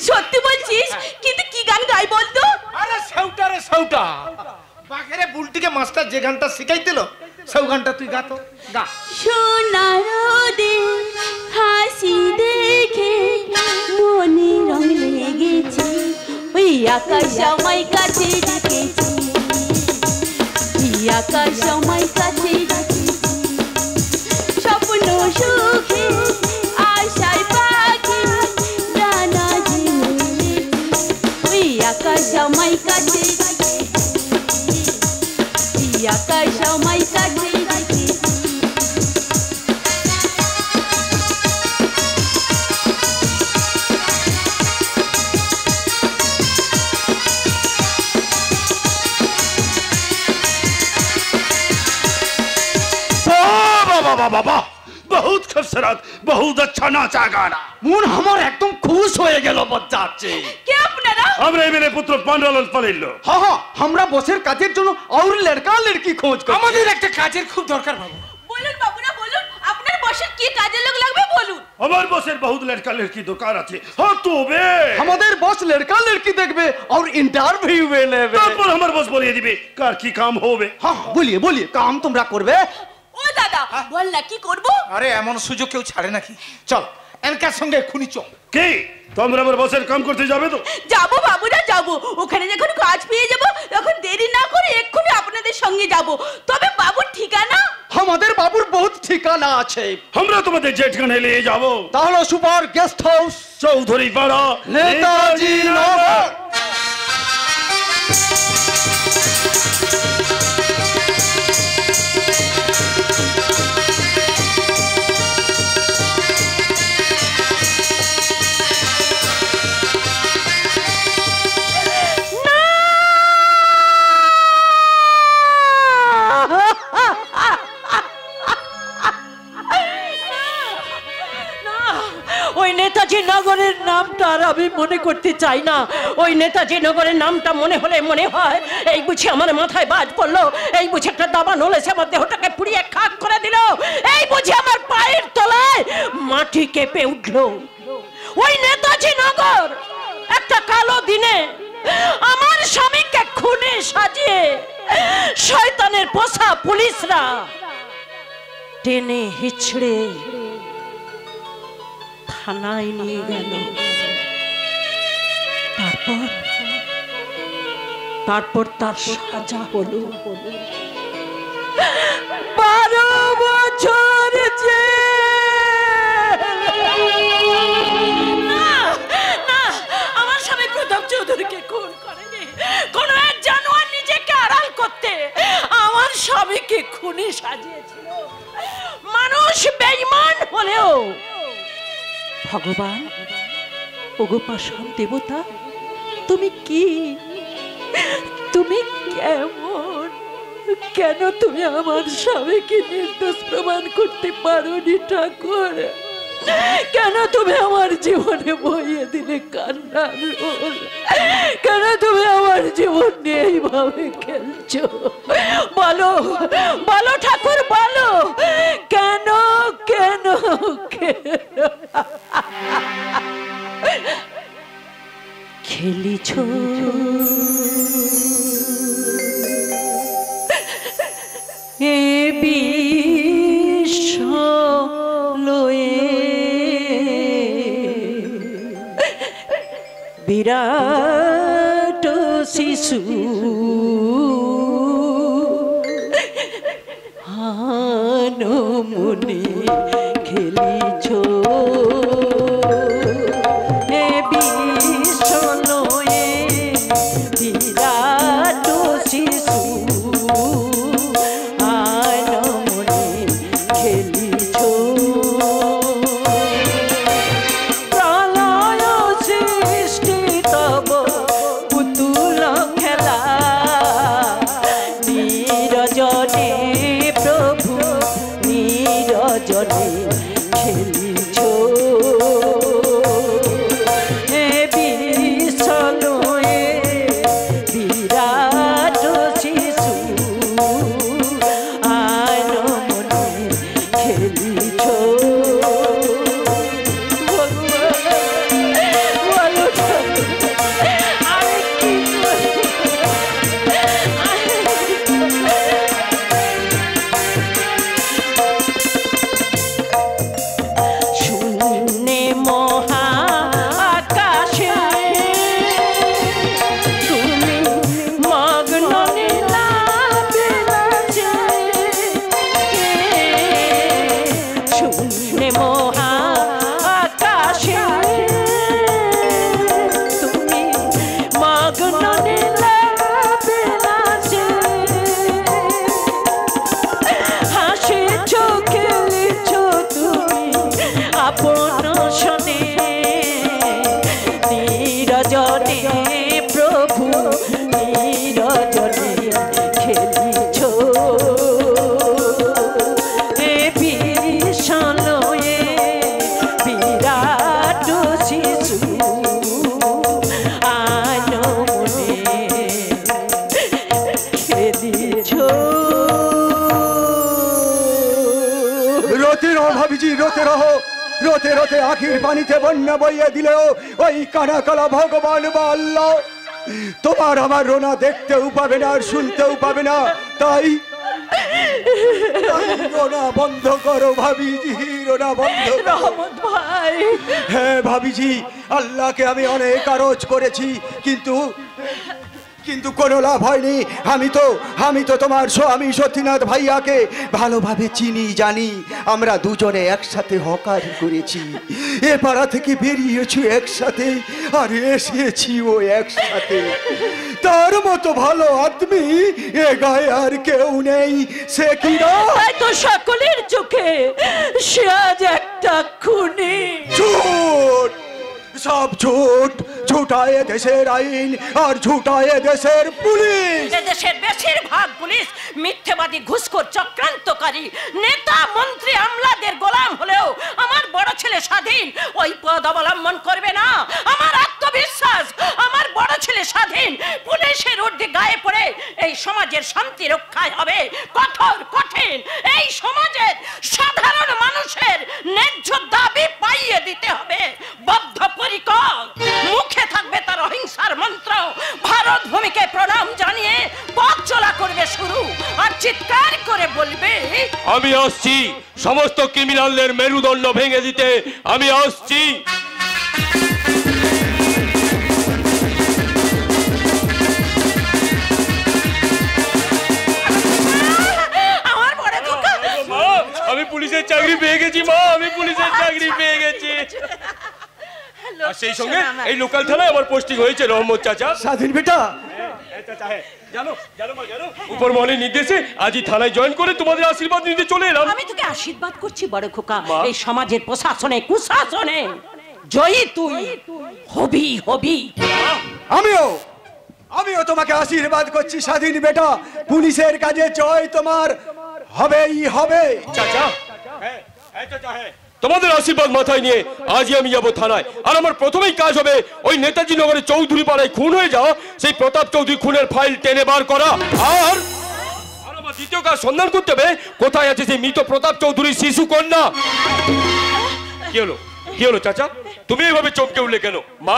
সত্যি বলছিস? কিন্তু কি গান গাই বলতো? আরে সেউটা রে সেউটা, বাঘেরে বুলটিকে মাস্টার যে গানটা শিখাই দিল, সেই গানটা তুই গা তো গা। সোনার রোদে হাসি দেখে মনে রং লেগেছে, ওই আকাশ আমায় কাছে ডেকেছে, ওই আকাশ আমায় কাছে ডেকেছে, স্বপ্ন সুখে আশায় পাখি ডানা ঝিমুলেছে, ওই আকাশ আমায় কাছে ডেকেছে, ওই আকাশ আমায় কাছে ডেকেছে। বাবা, বহুত খুবসুরত, বহুত আচ্ছা নাচা গানা। মন আমার একদম খুশ হয়ে গেল বজ্জাচ্ছে। কে আপনারা? আমরা এই মেয়ে পুত্র পান্ডালন পালিল। হ্যাঁ হ্যাঁ, আমরা বসের কাজের জন্য আর লড়কা লড়কি খোঁজ করছি। আমাদের একটা কাজের খুব দরকার বাবু। বলুন বাবুরা, বলুন আপনার বসের কি কাজের লোক লাগবে বলুন। আমার বসের বহুত লড়কা লড়কি দোকান আছে। হ্যাঁ তবে আমাদের বস লড়কা লড়কি দেখবে আর ইন্টারভিউ নেবে, তারপর আমার বস বলিয়ে দিবে কার কি কাম হবে। হ্যাঁ বলিয়ে বলিয়ে কাম তোমরা করবে। ও দাদা, বল না কি করব? আরে এমন সুযোগ কেউ ছাড়ে নাকি? চল এনকার সঙ্গে এক্ষুনি চল। কি তোমরা আমার বসের কাম করতে যাবে তো? যাবো বাবুরা যাবো, ওখানে যখন কাজ পেয়ে যাবো তখন দেরি না করে এক্ষুনি আপনাদের সঙ্গে যাবো। তবে বাবুর ঠিকানা? আমাদের বাবুর বহুত ঠিকানা আছে। আমরা তোমাদের জেঠখানে নিয়ে যাবো। তাহলে সুপার গেস্ট হাউস, চৌধুরী পাড়া, নেতাজি নগর। ওই নেতাজি নগরের নামটা আর আমি মনে করতে চাই না। ওই নেতাজি নগরের নামটা মনে হলে মনে হয় এই বুঝি আমার মাথায় বাজ পড়লো, এই বুঝি একটা দাবা নলেছে আমার দেহটাকে পুড়িয়ে খাক করে দিল, এই বুঝি আমার পায়ের তলায় মাটি কেঁপে উঠলো। ওই নেতাজি নগর একটা কালো দিনে আমার স্বামীকে খুনে সাজিয়ে শয়তানের পোষা পুলিশরা টেনে হিচড়ে থানায় নিয়ে গেল। তারপর তার সাজা হলো 12 বছর জেল। না, আমার স্বামী প্রতাপ চৌধুরীকে খুন করেনি। কোন এক জানোয়ার নিজেকে আড়াল করতে আমার স্বামীকে খুনি সাজিয়েছিল। মানুষ বেঈমান হলেও ভগবান, ওগো পাষাণ দেবতা, তুমি কি, তুমি কেমন, কেন তুমি আমার স্বামীকে নির্দোষ প্রমাণ করতে পারোনি ঠাকুর? কেন তুমি আমার জীবনে বইয়ে দিলে কান্নার রোল? কেন তুমি আমার জীবন নিয়ে এইভাবে খেলছো? বলো বলো ঠাকুর, বলো কেন কেন কেন খেলিছ এ বিষ লয়ে? শিশু আনমনে খেলিছ এ বিশ্বলয়ে বিরাট শিশু আনমনে খেলিছ প্রলয় সৃষ্টি তব পুতুল খেলা নিরজনে প্রভু নিরজনে খেলিছ এ বিশ্বলয়ে বিরাট শিশু আনমনে খেলিছ বলো আমি কি শূন্যে মহা আকাশে তুমি মগ্ন নীলা বিলাসে শূন্যে মহা আকাশে তুমি মগ্ন নীলা বিলাসে হাসিছ খেলিছ তুমি আপন শনে নিরজনে প্রভু নিরজনে খেলিছ এ বিশ্বলয়ে বিরাট শিশু আনমনে খেলিছ রোতে রহ ভাবিজি, রোতে রহো। রোতে রোতে আখির পানিতে বন্যা বইয়ে দিলেও ওই কানাকালা ভগবান বা আল্লাহ তোমার আমার রোনা দেখতেও পাবে না আর শুনতেও পাবে না। তাই রোনা বন্ধ করো ভাবিজি, রোনা বন্ধ করো। রহমত ভাই হ্যাঁ ভাবিজি, আল্লাহকে আমি অনেক আরজ করেছি, কিন্তু কিন্তু কোনো লাভ হয়নি। আমি তো তোমার স্বামী সত্যনাথ ভাইয়াকে ভালোভাবে চিনি জানি। আমরা দুজনে একসাথে হকারি করেছি, এ পাড়া থেকে বেরিয়েছি একসাথে আর এসেছিও একসাথে। তার মতো ভালো আদমি এ গায়ে আর কেউ নেই। সে কি না তাই তো সকলের চোখে সে আজ একটা খুনি। ঝুট, সব ঝুট। ঝুটায় দেশের আইন আর ঝুটায় দেশের পুলিশ। দেশের বেশিরভাগ পুলিশ মিথ্যেবাদী, ঘুষখোর, চক্রান্তকারী, নেতা মন্ত্রী আমলাদের গোলাম হলেও আমার বড় ছেলে স্বাধীন ওই পদ অবলম্বন করবে না। আমার আত্মবিশ্বাস আমার বড় ছেলে স্বাধীন পুলিশের ঊর্ধ্বে গায়ে পড়ে এই সমাজের শান্তি রক্ষায় হবে কঠোর কঠিন। এই সমাজের সাধারণ মানুষের ন্যায্য দাবি পাইয়ে দিতে হবে বদ্ধপরিকর। মুখে থাকবে তার অহিংসার মন্ত্র। ভারত ভূমিকে প্রণাম জানিয়ে পথ চলা করবে শুরু আর চিৎকার করে বলবে, আমি আসছি সমস্ত ক্রিমিনালদের মেরুদণ্ড ভেঙে দিতে। আমি আসছি। আমার বড় খোকা, মা, আমি পুলিশের চাকরি পেয়ে গেছি। মা, আমি পুলিশের চাকরি পেয়ে গেছি। আর সেই সঙ্গে এই লোকাল থানায় আমার পোস্টিং হয়েছে রহমত চাচা। স্বাধীন বেটা, উপর মহলের নির্দেশে আজই থানায় জয়েন করে তোমাদের আশীর্বাদ নিতে চলে এলাম। আমি তোকে আশীর্বাদ করছি বড় খোকা। এই সমাজের প্রশাসনে কুশাসনে জয়ী তুই হবি হবি। আমিও তোমাকে আশীর্বাদ করছি স্বাধীন বেটা। পুলিশের কাজে জয় তোমার হবেই হবে। চাচা, তোমাদের আশীর্বাদ মাথায় নিয়ে আজই আমি যাবো থানায়। আর আমার প্রথমেই কাজ হবে ওই নেতাজি নগরে চৌধুরী পাড়ায় খুন হয়ে যাওয়া সেই প্রতাপ চৌধুরী খুনের ফাইল টেনে বার করা। আর আমার দ্বিতীয় কাজ সন্ধান করতে হবে কোথায় আছে সেই মৃত প্রতাপ চৌধুরীর শিশু কন্যা। কি হলো? কি হলো চাচা, তুমি এভাবে চমকে উঠলে কেন? মা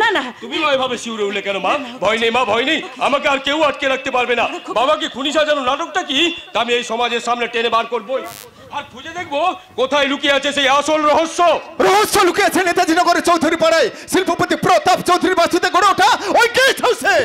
না না, তুমি এভাবে শিউরে উঠলে কেন? মা ভয় নেই, মা ভয় নেই, আমাকে আর কেউ আটকে রাখতে পারবে না। বাবাকে খুনি সাজানো নাটকটা কি তা আমি এই সমাজের সামনে টেনে বার করবই, আর খুঁজে দেখবো কোথায় লুকিয়ে আছে সেই আসল রহস্য। রহস্য লুকিয়ে আছে নেতাজি নগরের চৌধুরী পাড়ায় শিল্পপতি প্রতাপ চৌধুরীর বাসুতে গড়ে ওঠা ওই গেস্ট হাউসে।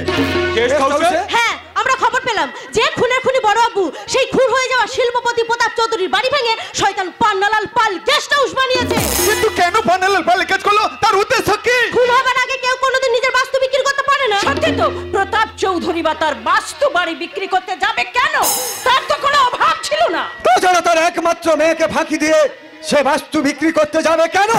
গেস্ট হাউসে? হ্যাঁ, আমরা খবর পেলাম যে খুনের খুনি বড় আব্বু সেই খুন হয়ে যাওয়া শিল্পপতি প্রতাপ চৌধুরীর বাড়ি ভেঙে শয়তান পান্নালাল পাল গেস্ট হাউস বানিয়েছে। কিন্তু কেন পান্নালাল পাল কাজ করলো, তার উদ্দেশ্য কি? খুন হবার আগে কেউ কোনোদিন নিজের বাস্তু বিক্রি করতে পারে না। সত্যি তো, প্রতাপ চৌধুরী বা তার বাস্তু বাড়ি বিক্রি করতে যাবে কেন? তার তো কোনো অভাব ছিল না। তাছাড়া তার একমাত্র মেয়েকে ফাঁকি দিয়ে সে বাস্তু বিক্রি করতে যাবে কেন?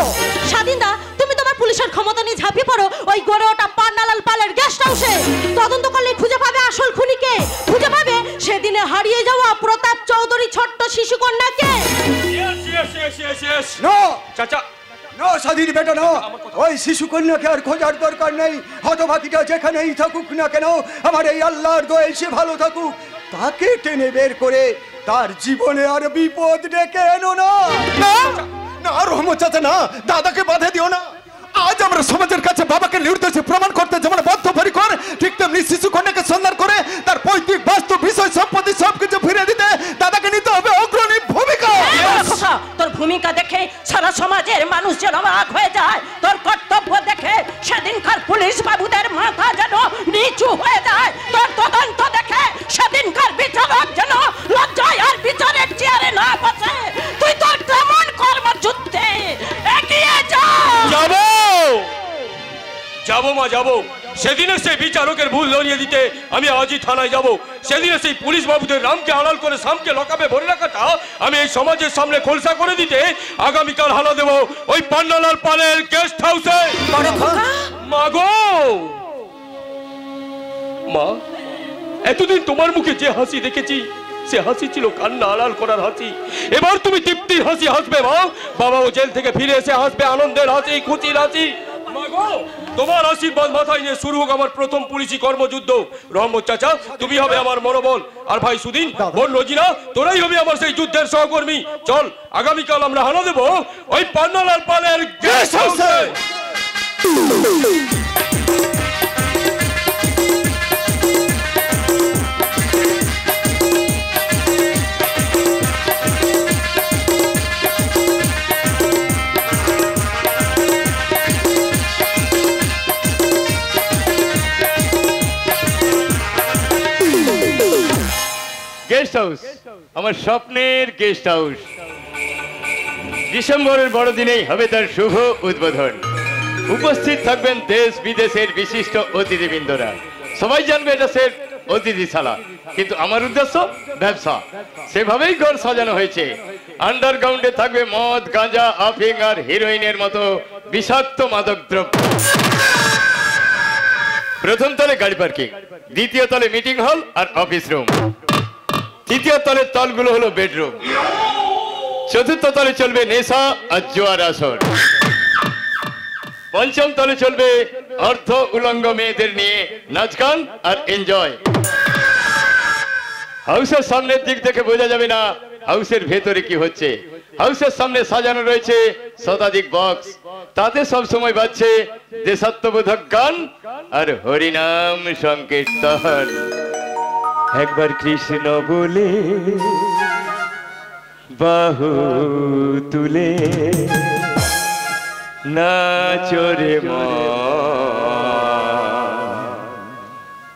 স্বাধীনদা, তুমি তোমার পুলিশের ক্ষমতা নিয়ে ঝাঁপিয়ে পড়ো ওই গড়ে ওঠা পান্নালাল পালের গেস্ট হাউসে। তদন্ত করলে খুঁজে পাবে আসল খুনিকে, খুঁজে পাবে সেদিনে হারিয়ে যাওয়া প্রতাপ চৌধুরী ছোট্ট শিশু কন্যাকে। নো চাচা, নো স্বাধীন বেটা, নো। ওই শিশু কন্যাকে আর খোঁজার দরকার নেই। হতভাগীটা যেখানেই থাকুক না কেন, আমার এই আল্লাহর দয়ায় সে ভালো থাকুক। তাকে টেনে বের করে তার জীবনে আর বিপদ ডেকে এনো না। না রহমত চাচা, না, দাদাকে বাধা দিও না। আজ আমরা সমাজের কাছে বাবাকে নির্দোষী প্রমাণ করতে যেমন বদ্ধপরিকর, ঠিক তেমনি শিশু কন্যাকে সন্ধান করে তার পৈতৃক বাস্তু বিষয় সম্পত্তি সবকিছু ফিরে দিতে দাদাকে নিতে হবে অগ্রণী ভূমিকা। তোর ভূমিকা দেখে সারা সমাজের মানুষ যেন অবাক হয়ে যায়, তোর কর্তব্য দেখে সেদিনকার পুলিশ বাবুদের মাথা যেন নিচু হয়ে যায়, তোর তদন্ত দেখে সেদিনকার বিচারক যেন লজ্জায় আর বিচারের চেয়ারে না বসে। তুই তোর তেমন কর্মযুদ্ধে এগিয়ে যা। যাবো মা, যাবো। সেদিনে সেই বিচারকের ভুল ধরিয়ে দিতে আমি আজই থানায় যাব। সেদিনে সেই পুলিশ বাবুদের রামকে আড়াল করে সামকে লকাপে ভরে রাখাটা আমি এই সমাজের সামনে খোলসা করে দিতে আগামীকাল হানা দেব ওই পান্নালাল পালের গেস্ট হাউসে। মা গো, মা, এতদিন তোমার মুখে যে হাসি দেখেছি সে হাসি ছিল কান্না আড়াল করার হাসি। এবার তুমি তৃপ্তির হাসি হাসবে মা। বাবাও জেল থেকে ফিরে এসে হাসবে আনন্দের হাসি, খুশির হাসি। তোমার আশীর্বাদ মাথায় নিয়ে শুরু হোক আমার প্রথম পুলিশি কর্মযুদ্ধ। রহমত চাচা, তুমি হবে আমার মনোবল, আর ভাই সুদিন, বোন রোজিনা, তোরাই হবে আমার সেই যুদ্ধের সহকর্মী। চল, আগামীকাল আমরা হানা দেব ওই পান্নালাল পালের গেস্ট হাউসে। গেস্ট হাউস, আমার স্বপ্নের গেস্ট হাউস। ডিসেম্বরের বড়দিনেই হবে তার শুভ উদ্বোধন। উপস্থিত থাকবেন দেশ বিদেশের বিশিষ্ট অতিথিবৃন্দরা। সবাই জানবে এটা স্যার অতিথিশালা, কিন্তু আমার উদ্দেশ্য ব্যবসা। সেভাবেই ঘর সাজানো হয়েছে। আন্ডারগ্রাউন্ডে থাকবে মদ, গাঁজা, আফিং আর হিরোইনের মতো বিষাক্ত মাদক দ্রব্য। প্রথম তলে গাড়ি পার্কিং, দ্বিতীয় তলে মিটিং হল আর অফিস রুম, তৃতীয় তলের তলগুলো হলো বেডরুম, চতুর্থ তলে চলবে নেশা আর জোয়ার আসর, পঞ্চম তলে চলবে অর্ধ উলঙ্গ মেয়েদের নিয়ে নাচ গান আর এনজয়। হাউসের সামনের দিক থেকে বোঝা যাবে না হাউসের ভেতরে কি হচ্ছে। হাউসের সামনে সাজানো রয়েছে শতাধিক বক্স, তাতে সব সময় বাজছে দেশাত্মবোধক গান আর হরিনাম সংকীর্তন। একবার কৃষ্ণ বলে বাহু তুলে নাচরে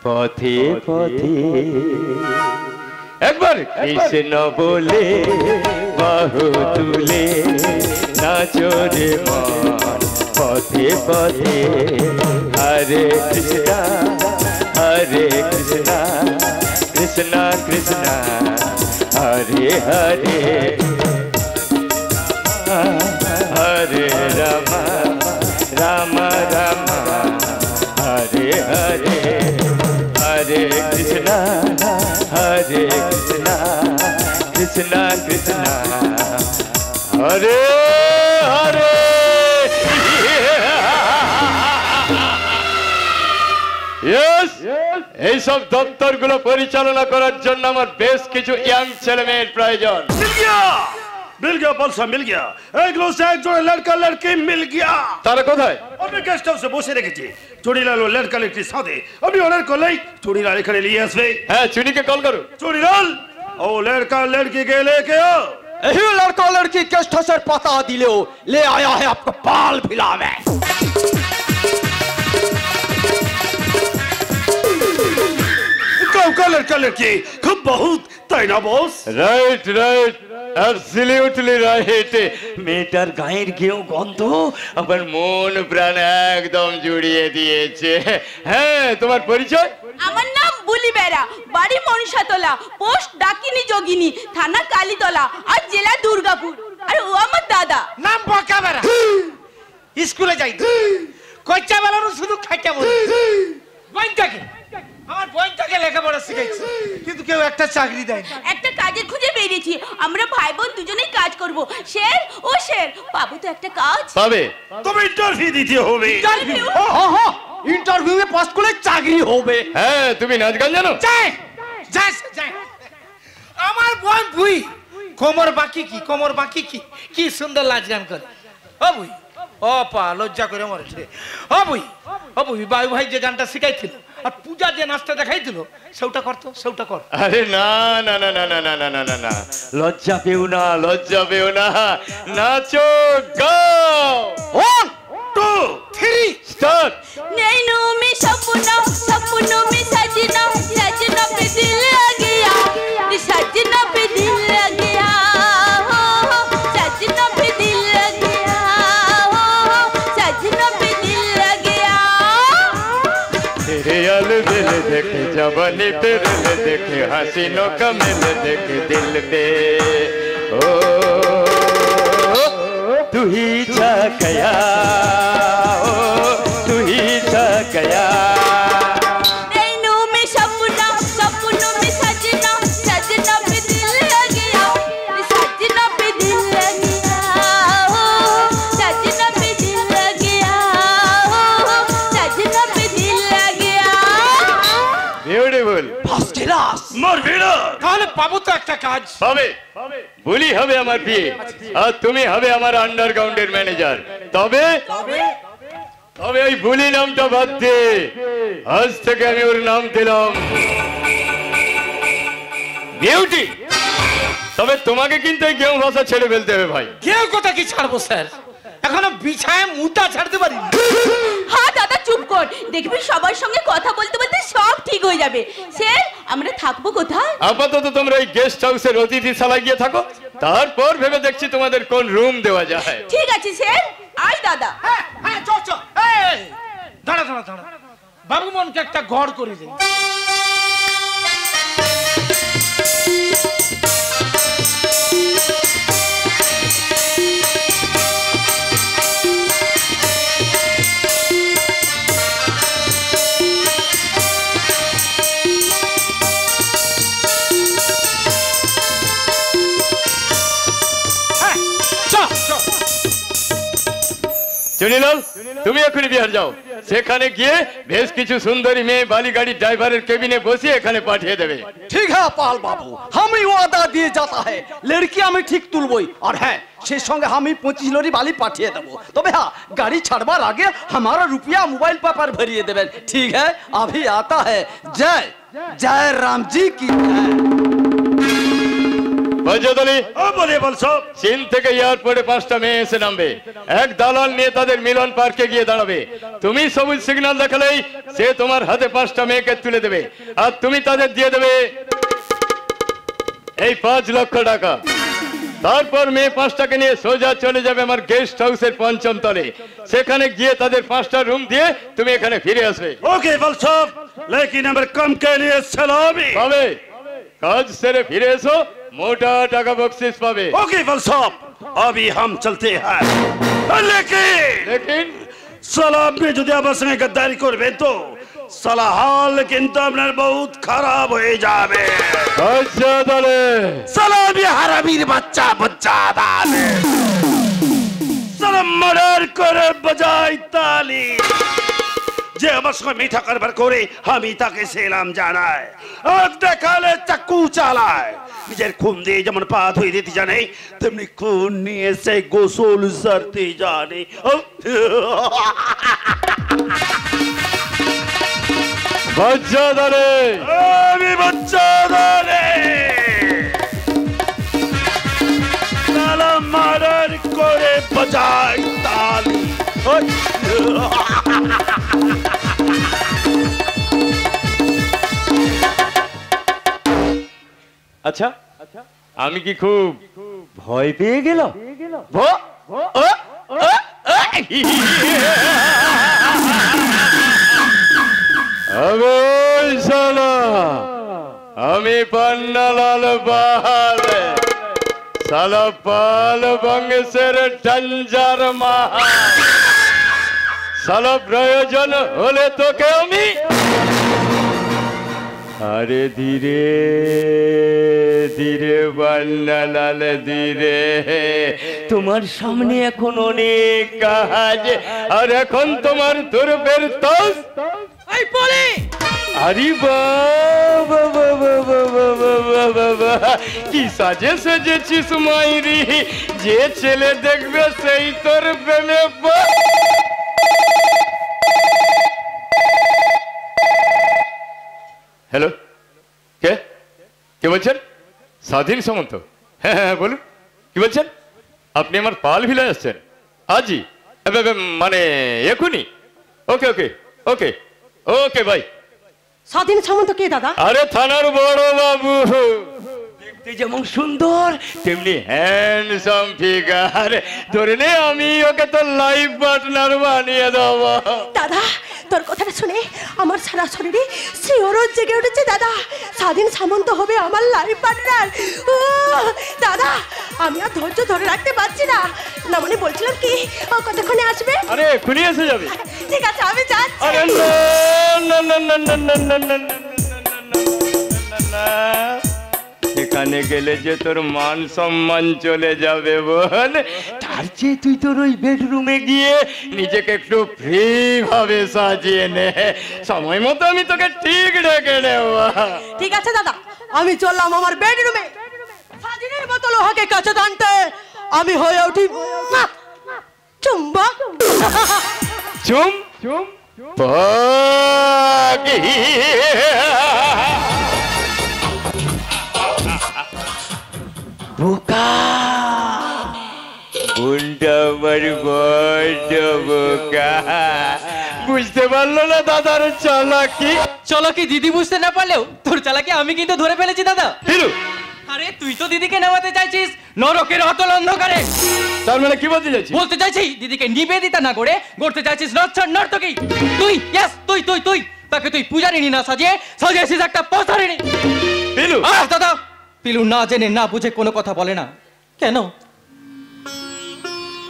পথে পথে। একবার কৃষ্ণ বলে বাহু তুলে নাচরে পথে পথে। হরে কৃষ্ণ হরে কৃষ্ণ কৃষ্ণ কৃষ্ণ হরে হরে, হরে রাম রাম রাম হরে হরে, হরে কৃষ্ণ হরে কৃষ্ণ কৃষ্ণ কৃষ্ণ হরে হরে। এইসব দপ্তরগুলো পরিচালনা করার জন্য আমার বেশ কিছু ইয়াং ছেলে মেয়ের প্রয়োজন। मिल गया बलसा मिल गया एक लो से एक जोड़े लड़का लड़की मिल गया তারা কোথায় আমি গেস্ট হাউসে বসে রেখেছি চুড়িলাল ও লড়কা লড়কির সাথে আমি অর্ডার করলেই চুড়িলাল এখানে নিয়ে আসবে হ্যাঁ চুনিকে কল করো চুড়িলাল ও লড়কা लड़की के लेके आओ यही लड़का लड़की गेस्ट हाउस पता दिले हो ले आया है आपको बाल फिलावे का लड़का लड़की खूब बहुत ताइना boss right right absolutely right মেয়েটার গায়ের ঘেউ গন্ধ আমার মন প্রাণ একদম জুড়িয়ে দিয়েছে হ্যাঁ তোমার পরিচয় আমার নাম বুলি বেরা বাড়ি মনসাতলা পোস্ট ডাকিনি যোগিনী থানা কালীতলা আর জেলা দুর্গাপুর আর ও আমার দাদা নাম বকা বেড়া স্কুলে যাই কচ্চা বেলানো শুধু খাইটা বল বইনটাকে আমার বইনটাকে লেখাপড়া শিখাইছি কিন্তু কেউ একটা চাকরি দেয় না একটা কাজের খুঁজে বেরিয়েছি আমরা ভাই বোন দুজনেই কাজ করব শের ও শের পাবো তো একটা কাজ পাবে তুমি ইন্টারভিউ দিতে হবে ইন্টারভিউ हाँ इंटरव्यू में पास করে চাকরি হবে হ্যাঁ তুমি নাচ গান জানো যাই যাই যাই আমার বোন বুই কোমর বাকি কি কি সুন্দর নাচ গান করে ও বুই ও পা লজ্জা করে মরেছে ও বুই বাবু ভাই যে গানটা শিখাইছিল আর পূজা যে নাচটা দেখাইছিল সেটা কর আরে না না না না না না না না না না লজ্জা পেও না নাচো গাও 1 2 3 স্টার্ট नैनों में सपनों में सजना पे दिल आ गया सजना पे दिल आ गया सजना पे दिल आ गया सजना पे दिल आ गया तेरे अलबेल देखे जवानी पे रल देखे हसीनों का मिल देखे दिल पे ओ तू ही छा गया गया नैनों में सपनों में सजना पे दिल आ गया सजना पे दिल आ गया सजना पे दिल आ गया सजना पे दिल आ गया বিউটিফুল ফার্স্ট ক্লাস মোর ভিড় তাহলে পাবো তো একটা কাজ পাবে বুলি হবে আমার বিয়ে আর তুমি হবে আমার আন্ডারগ্রাউন্ডের ম্যানেজার তবে ওই বুলি নামটা বাদ দে আজ থেকে আমি ওর নাম দিলাম বিউটি তবে তোমাকে কিন্তু এই গেম ভাষা ছেড়ে ফেলতে হবে ভাই কেউ কথা কি ছাড়বো স্যার এখনো বিছায় মুতা ছাড়তে পারি হ্যাঁ দাদা চুপ কর দেখবি সবার সঙ্গে কথা বলতে বলতে সব ঠিক হয়ে যাবে স্যার আমরা থাকবো কোথায় আপাতত তোমরা এই গেস্ট হাউসের অতিথিশালায় গিয়ে থাকো তারপর ভেবে দেখছি তোমাদের কোন রুম দেওয়া যায় ঠিক আছে স্যার আই দাদা হ্যাঁ চল এই দাঁড়া বাবু মনকে একটা ঘর করে দে চুনিলাল তুমি এখনই বিহার যাও সেখানে গিয়ে বেশ কিছু সুন্দরী মেয়ে বালি গাড়ির ড্রাইভারের কেবিনে বসিয়ে এখানে পাঠিয়ে দেবে ঠিক है पाल बाबू हम ही वादा दिए जाता है लड़की हमें ठीक तुलबई और है সেই সঙ্গে আমি 25 লরি বালি পাঠিয়ে দেব তবে হ্যাঁ গাড়ি ছাড়বার আগে हमारा रुपया मोबाइल पर भरिए देবেন ठीक है अभी आता है जय राम जी की বজদলি ও বলে বলছো চীন থেকে এয়ারপোর্টে 5টা মেয়ে এসে নামবে এক দালাল নিয়ে তাদের মিলন পার্কে গিয়ে দাঁড়াবে তুমি সবুজ সিগন্যাল দেখালেই সে তোমার হাতে 5টা মেয়েকে তুলে দেবে আর তুমি তাদের দিয়ে দেবে এই 5 লক্ষ টাকা তারপর মেয়ে 5টাকে নিয়ে সোজা চলে যাবে আমার গেস্ট হাউসের 5ম তলে সেখানে গিয়ে তাদের 5টা রুম দিয়ে তুমি এখানে ফিরে আসবে ओके বলছো लेकिन नंबर कम के लिए सलामी পাবে কাজ সেরে ফিরে এসো मोटा टाका बख्शिश पावे ओके वलसाब अभी हम चलते हैं लेकिन सलाम में যদি আমার সঙ্গে গদ্দারি করবে তো সালা হাল কিন্তু আপনার বহুত খারাপ হয়ে যাবে আচ্ছা তাহলে সালাম হারামির বাচ্চা দালে সালাম মার্ডার করে বাজাই তালি যে আমার সঙ্গে মিঠা কারবার করে আমি তাকে সেলাম জানাই আর দেখালে চাকু চালায়। নিজের খুন দিয়ে যেমন পা ধুয়ে দিতে জানে, তেমনি খুন নিয়ে সে গোসল সারতে জানে। বাচ্চা ধরে আমি বাচ্চা ধরে তালা মারার করে বাজাই তালি। আচ্ছা আমি কি খুব ভয় পেয়ে গেলাম? আমি পান্নালাল পাল, সালা পাল বংশের ডঞ্জার মাহা। সালা প্রয়োজন হলে তোকে আমি, আরে ধীরে ধীরে পান্নালাল ধীরে, তোমার সামনে এখন অনেক কাজ, আর এখন তোমার দুর্বের তোষ। আরে বাবা কি সাজে সেজেছিস মাইরি, যে ছেলে দেখবে সেই তোর প্রেমে। হ্যালো, কে কে বলছেন? স্বাধীন সামন্ত? হ্যাঁ হ্যাঁ বলুন, কি বলছেন? আপনি আমার পাল ভিলায় আসছেন আজই? মানে এখনই? ওকে ওকে ওকে ওকে ভাই। স্বাধীন সামন্ত কে দাদা? আরে থানার বড় বাবু, দেখতে যেমন সুন্দর তেমনি হ্যান্ডসাম ফিগার। ধরে নে আমি ওকে তো লাইফ পার্টনার বানিয়ে দেবো। দাদা তোর কথাটা শুনে আমার সারা শরীরে শিহরণ জেগে উঠেছে দাদা। স্বাধীন সামন্ত হবে আমার লাইফ পার্টনার। দাদা আমি আর ধৈর্য ধরে রাখতে পারছি না। না মানে বলছিলাম কি, ও কতক্ষণে আসবে? আরে এক্ষুনি এসে যাবে। ঠিক আছে আমি যাচ্ছি। আরে না না না না না না না না না, সেখানে গেলে যে তোর মান সম্মান চলে যাবে বল। তার চেয়ে তুই তোর ওই বেডরুমে গিয়ে নিজেকে একটু ফ্রি ভাবে সাজিয়ে নে, সময় মতো আমি তোকে ঠিক ডেকে নেব। ঠিক আছে দাদা, আমি চললাম আমার বেডরুমে। স্বাধীনের মতো লোহাকে কাছে টানতে আমি হয়ে উঠি চুম্বক। চুম বোকা বুনটা আমার বড্ড বোকা, বুঝতে পারলো না দাদার চালাকি। চালাকি দিদি বুঝতে না পারলেও তোর চালাকি আমি কিন্তু ধরে ফেলেছি দাদা। আরে তুই তো দিদিকে নামাতে চাইছিস নরকের অতল অন্ধকারে। তার মানে কি বলতে চাইছিস? বলতে চাইছি দিদিকে নিবেদিতা না করে গড়তে চাইছিস নচ্ছর নর্তকী। তুই ইয়েস তুই তুই তুই তাকে তুই পূজারিনী না সাজিয়ে সাজিয়েছিস একটা পসারিনী। পিলু দাদা, পিলু না জেনে না বুঝে কোনো কথা বলে না। কেন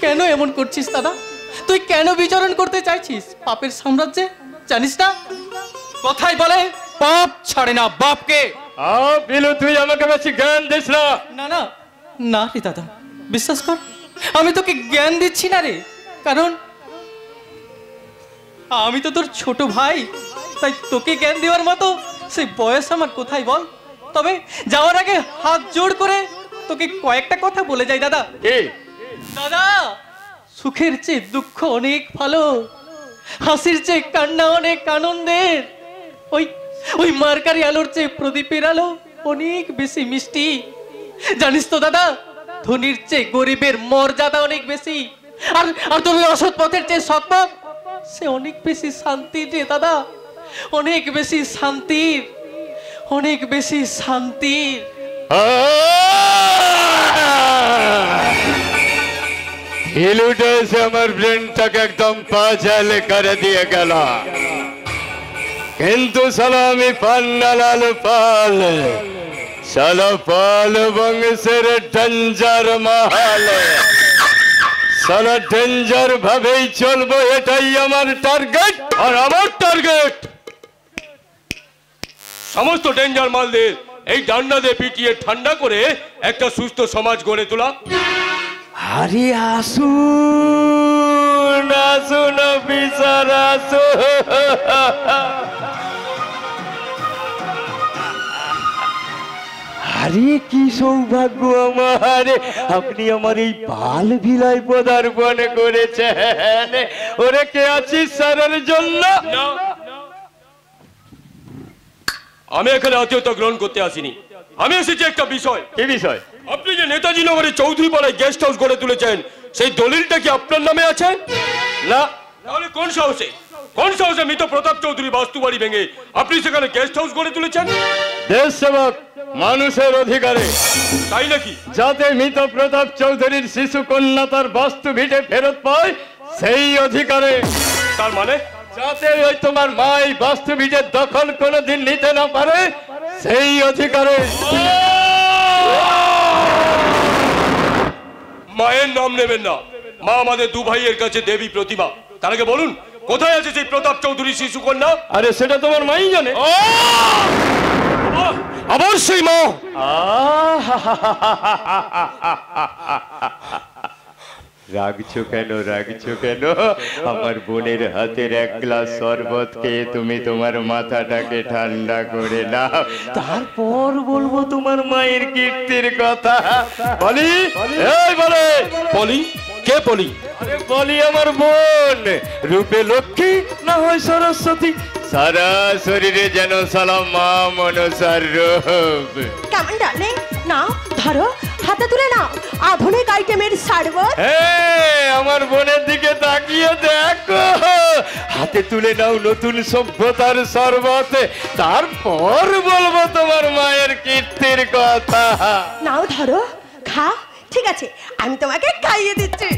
কেন এমন করছিস দাদা? তুই কেন বিচরণ করতে চাইছিস পাপের সাম্রাজ্যে? জানিস না কথাই বলে পাপ ছাড়ে না বাপকে। পিলু তুই আমাকে বেশি জ্ঞান দিস না। না না না রে দাদা, বিশ্বাস কর আমি তোকে জ্ঞান দিচ্ছি না রে, কারণ আমি তো তোর ছোট ভাই, তাই তোকে জ্ঞান দেওয়ার মতো সেই বয়স আমার কোথায় বল। তবে যাওয়ার আগে হাত জোড় করে তোকে কয়েকটা কথা বলে যাই দাদা। দাদা, সুখের চেয়ে দুঃখ অনেক ভালো, হাসির চেয়ে কান্না অনেক আনন্দের, ওই মার্কারি আলোর চেয়ে প্রদীপের আলো অনেক বেশি মিষ্টি। জানিস তো দাদা, ধনীর চেয়ে গরিবের মর্যাদা অনেক বেশি, আর তোর অসৎ পথের চেয়ে সৎ পথ সে অনেক বেশি শান্তির রে দাদা, অনেক বেশি শান্তির, অনেক বেশি শান্তির। হিলুটা এসে আমার ব্রেনটাকে একদম পাঁচাল করে দিয়ে গেল, কিন্তু সালা আমি পান্নালাল পাল, সালা পাল বংশের ডঞ্জার মাহাল, সালা ডেঞ্জার ভাবেই চলবো, এটাই আমার টার্গেট। আর আমার টার্গেট সমস্ত ডেঞ্জার মালদের এই ডান্ডা দিয়ে পিটিয়ে ঠান্ডা করে একটা সুস্থ সমাজ গড়ে তোলা। আরে আসুন আসুন অফিসার আসুন। আরে কি সৌভাগ্য আমার, আপনি আমার এই পাল ভিলায় পদার্পণ করেছেন। ওরে কে আছিস স্যারের জন্য? আমি এখানে আত্মীয়তা গ্রহণ করতে আসিনি, আমি এসেছি একটা বিষয়। কি বিষয়? আপনি যে নেতাজি নগরে চৌধুরী পাড়ায় গেস্ট হাউস গড়ে তুলেছেন, সেই দলিলটা কি আপনার নামে আছে? না। তাহলে কোন সাহসে মৃত প্রতাপ চৌধুরী বাস্তু বাড়ি ভেঙে আপনি সেখানে গেস্ট হাউস গড়ে তুলেছেন? দেশ সেবক মানুষের অধিকারে, তাই নাকি? যাতে মৃত প্রতাপ চৌধুরীর শিশু কন্যা তার বাস্তু ভিটে ফেরত পায়, সেই অধিকারে। তার মানে? যাতে ওই তোমার মা এই বাস্তু ভিটের দখল কোনোদিন নিতে না পারে, সেই অধিকারে। মায়ের নাম নেবেন না, মা আমাদের দু ভাইয়ের কাছে দেবী প্রতিমা। তার আগে বলুন, কোথায় আছে সেই প্রতাপ চৌধুরী শিশু কন্যা? আরে সেটা তোমার মাই জানে। আবার সেই মা? রাগছো কেন, রাগছো কেন? আমার বোনের হাতের এক গ্লাস শরবত খেয়ে তুমি তোমার মাথাটাকে ঠান্ডা করে নাও, তারপর বলবো তোমার মায়ের কীর্তির কথা। বলি, এই বলে। পলি? কে পলি? আরে বলি আমার বোন, রূপে লক্ষ্মী, না হয় সরস্বতী, সারা শরীরে যেন সালাম মা মনসার রূপ। কেমন ডার্লিং? নাও ধরো, হাতে তুলে নাও আধুনিক আইটেমের শরবত। আমার বোনের দিকে তাকিয়ে দেখো, হাতে তুলে নাও নতুন সভ্যতার শরবত, তারপর বলবো তোমার মায়ের কীর্তির কথা। নাও ধরো, খাও। ঠিক আছে, আমি তোমাকে খাইয়ে দিচ্ছি।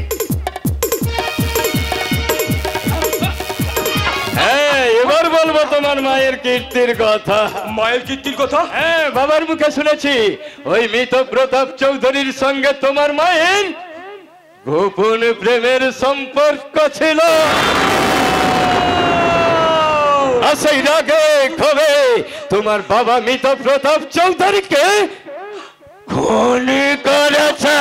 হ্যাঁ, এবার বলবো তোমার মায়ের কীর্তির কথা। মায়ের কীর্তির কথা? হ্যাঁ, বাবার মুখে শুনেছি ওই মৃত প্রতাপ চৌধুরীর সঙ্গে তোমার মায়ের গোপন প্রেমের সম্পর্ক ছিল। আর সেই রাগে ক্ষোভে তোমার বাবা মৃত প্রতাপ চৌধুরীকে খুন করেছে।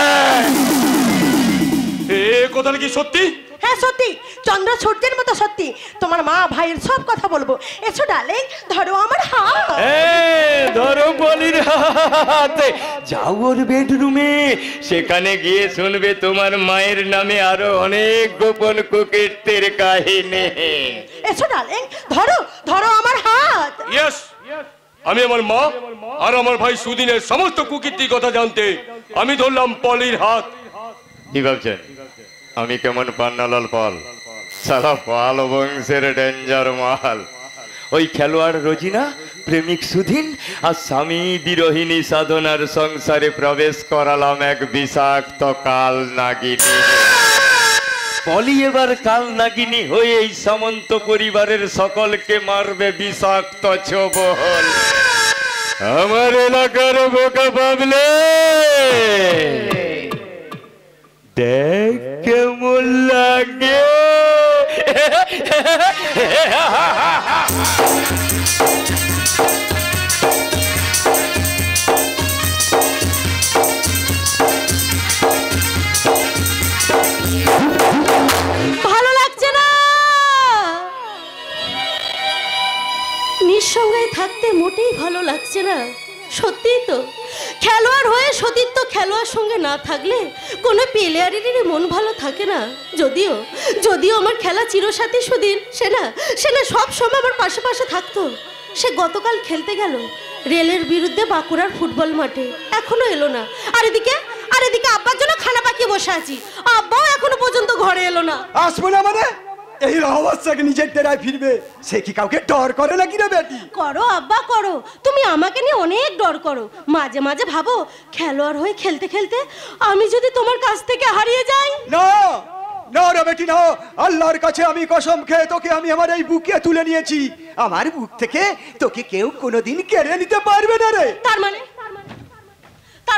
এ কথা কি সত্যি? হ্যাঁ সত্যি, চন্দ্র সূর্যের মতো সত্যি। তোমার মা ভাইয়ের সব কথা বলবো। এসো ডার্লিং, ধরো আমার হাত। ধরো বলির হাত, যাও ওর বেডরুমে, সেখানে গিয়ে শুনবে তোমার মায়ের নামে আরো অনেক গোপন কুকীর্তির কাহিনী। এসো ডার্লিং, ধরো ধরো আমার হাত। ইয়েস, আমি আমার মা আর আমার ভাই সুদিনের সমস্ত কুকীর্তির কথা জানতে আমি ধরলাম পলির হাত। কি ভাবছেন আমি কেমন পান্নালাল পাল? সারা পাল বংশের ডেঞ্জার মাল। ওই খেলোয়াড় রোজিনা, প্রেমিক সুধীন আর স্বামী বিরোহিনী সাধনার সংসারে প্রবেশ করালাম এক বিষাক্ত কাল নাগিনী। পলি এবার কাল নাগিনী হয়ে এই সামন্ত পরিবারের সকলকে মারবে বিষাক্ত ছোবল। আমার এলাকার বোকা পাবলে দেখ কেমন লাগে। ভালো লাগছে না, নিঃসঙ্গায় থাকতে মোটেই ভালো লাগছে না। সত্যিই তো, খেলোয়াড় হয়ে সতীর্থ খেলোয়াড় সঙ্গে না থাকলে কোনো প্লেয়ারেরই মন ভালো থাকে না। যদিও যদিও আমার খেলা চিরসাথী সুদিন, সে না সব সময় আমার পাশে পাশে থাকতো। সে গতকাল খেলতে গেল রেলের বিরুদ্ধে বাঁকুড়ার ফুটবল মাঠে, এখনো এলো না। আর এদিকে আব্বার জন্য খানা পাকিয়ে বসে আছি, আব্বাও এখনো পর্যন্ত ঘরে এলো না। আসবো না মানে? এই রহস্যকে নিজের ডেরায় ফিরবে, সে কি কাউকে ডর করে নাকি রে বেটি? করো আব্বা করো, তুমি আমাকে নিয়ে অনেক ডর করো। মাঝে মাঝে ভাবো খেলোয়াড় হয়ে খেলতে খেলতে আমি যদি তোমার কাছ থেকে হারিয়ে যাই। না না রে বেটি না, আল্লাহর কাছে আমি কসম খেয়ে তোকে আমি আমার এই বুকে তুলে নিয়েছি। আমার বুক থেকে তোকে কেউ কোনোদিন কেড়ে নিতে পারবে না রে। তার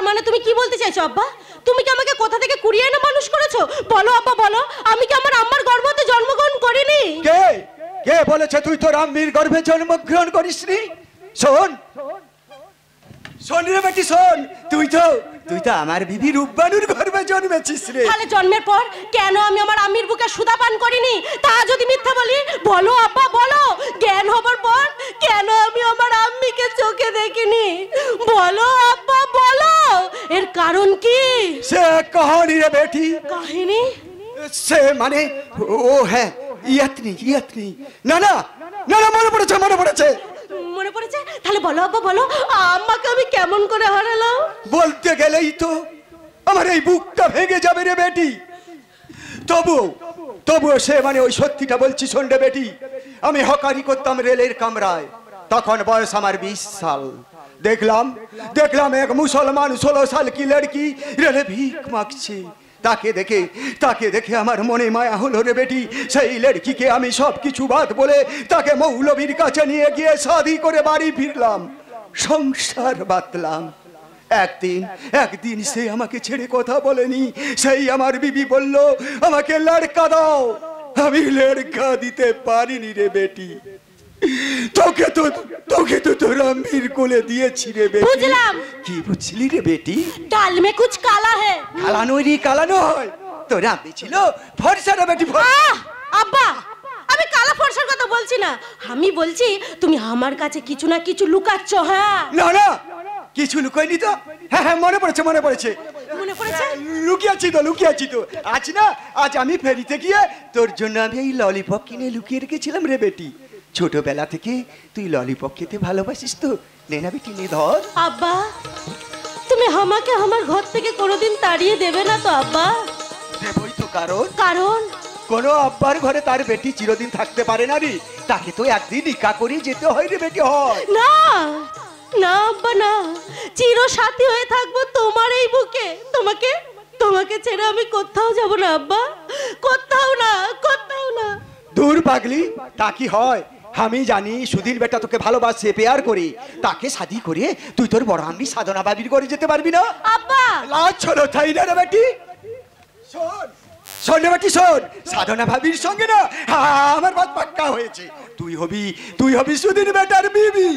মানে তুমি কি বলতে চাইছো আব্বা? তুমি কি আমাকে কোথা থেকে কুড়িয়ে এনে মানুষ করেছো? বলো আব্বা বলো, আমি কি আমার আম্মার গর্ভতে জন্মগ্রহণ করিনি? কে কে বলেছে তুই তোর আম্মির গর্ভে জন্মগ্রহণ করিসনি? শোন শোন রে বেটি শোন, তুই তো আমার বিবি রূপবানুর গর্ভে জন্মেছিস রে। তাহলে জন্মের পর কেন আমি আমার আম্মির বুকে সুধা পান করিনি? তা যদি মিথ্যা বলি, বলো আব্বা বলো, জ্ঞান হবার পর কেন আমি আমার আম্মিকে চোখে দেখিনি? বলো আব্বা বলো। কারণ কি? সে কাহিনী রে বেটি। কাহিনী? সে মানে ও হ্যাঁ ইয়াতনি না না না না মনে পড়েছে মনে পড়েছে? তাহলে বলো আব্বা বলো, আম্মাকে আমি কেমন করে হারালাম? বলতে গেলেই তো আমার এই বুকটা ভেঙে যাবে রে বেটি। তবুও সে মানে ওই সত্যিটা বলছি শোন রে বেটি। আমি হকারি করতাম রেলের কামরায়, তখন বয়স আমার 20 সাল। দেখলাম এক মুসলমান 16 সাল কি লড়কি রেলে ভিক মাগছে। তাকে দেখে আমার মনে মায়া হলো রে বেটি। সেই লড়কিকে আমি সব কিছু বাদ বলে তাকে মৌলবীর কাছে নিয়ে গিয়ে শাদি করে বাড়ি ফিরলাম, সংসার বাতলাম। একদিন সে আমাকে ছেড়ে কথা বলেনি। সেই আমার বিবি বলল আমাকে লড়কা দাও। আমি লড়কা দিতে পারিনি রে বেটি। তোকে তো তোর আম্মির কোলে দিয়েছি রে বেটি। বুঝলাম। কি বুঝলি রে বেটি? ডাল মে কুছ কালা है। কালা নয়, তোর আম্মি ছিল ফর্সা রে বেটি। আব্বা, আমি কালা ফর্সার কথা বলছি না, আমি বলছি তুমি আমার কাছে কিছু না কিছু লুকাচ্ছ। হ্যাঁ না কিছু লুকাইনি তো। হ্যাঁ মনে পড়েছে। লুকিয়েছি তো। আজ আমি ফেরিতে গিয়ে তোর জন্য আমি এই ললিপপ কিনে লুকিয়ে রেখেছিলাম রে বেটি। ছোটবেলা থেকে তুই ললিপপ খেতে ভালোবাসিস তো, নে না বেটি নে ধর। আব্বা, তুমি আমাকে আমার ঘর থেকে কোনোদিন তাড়িয়ে দেবে না তো আব্বা? দেবই তো। কারণ কোনো আব্বার ঘরে তার বেটি চিরদিন থাকতে পারে না রে, তাকে তো একদিন নিকা করে যেতে হয় রে বেটি। হয় না আব্বা না, চির সাথী হয়ে থাকবো তোমার এই বুকে। তোমাকে ছেড়ে আমি কোথাও যাব না আব্বা, কোথাও না। দূর পাগলি, তা কি হয়? আমি জানি সুধীর বেটা তোকে ভালোবাসে, পেয়ার করে তাকে শাদি করে তুই তোর বড় আম্মি সাধনা বাবির ঘরে যেতে পারবি না আব্বা। লাজ ছোলো তাই না রে বেটি? শোন রে বেটি শোন, সাধনা ভাবির সঙ্গে না আমার বাত পাক্কা হয়েছে। তুই হবি সুধীর বেটার বিবি।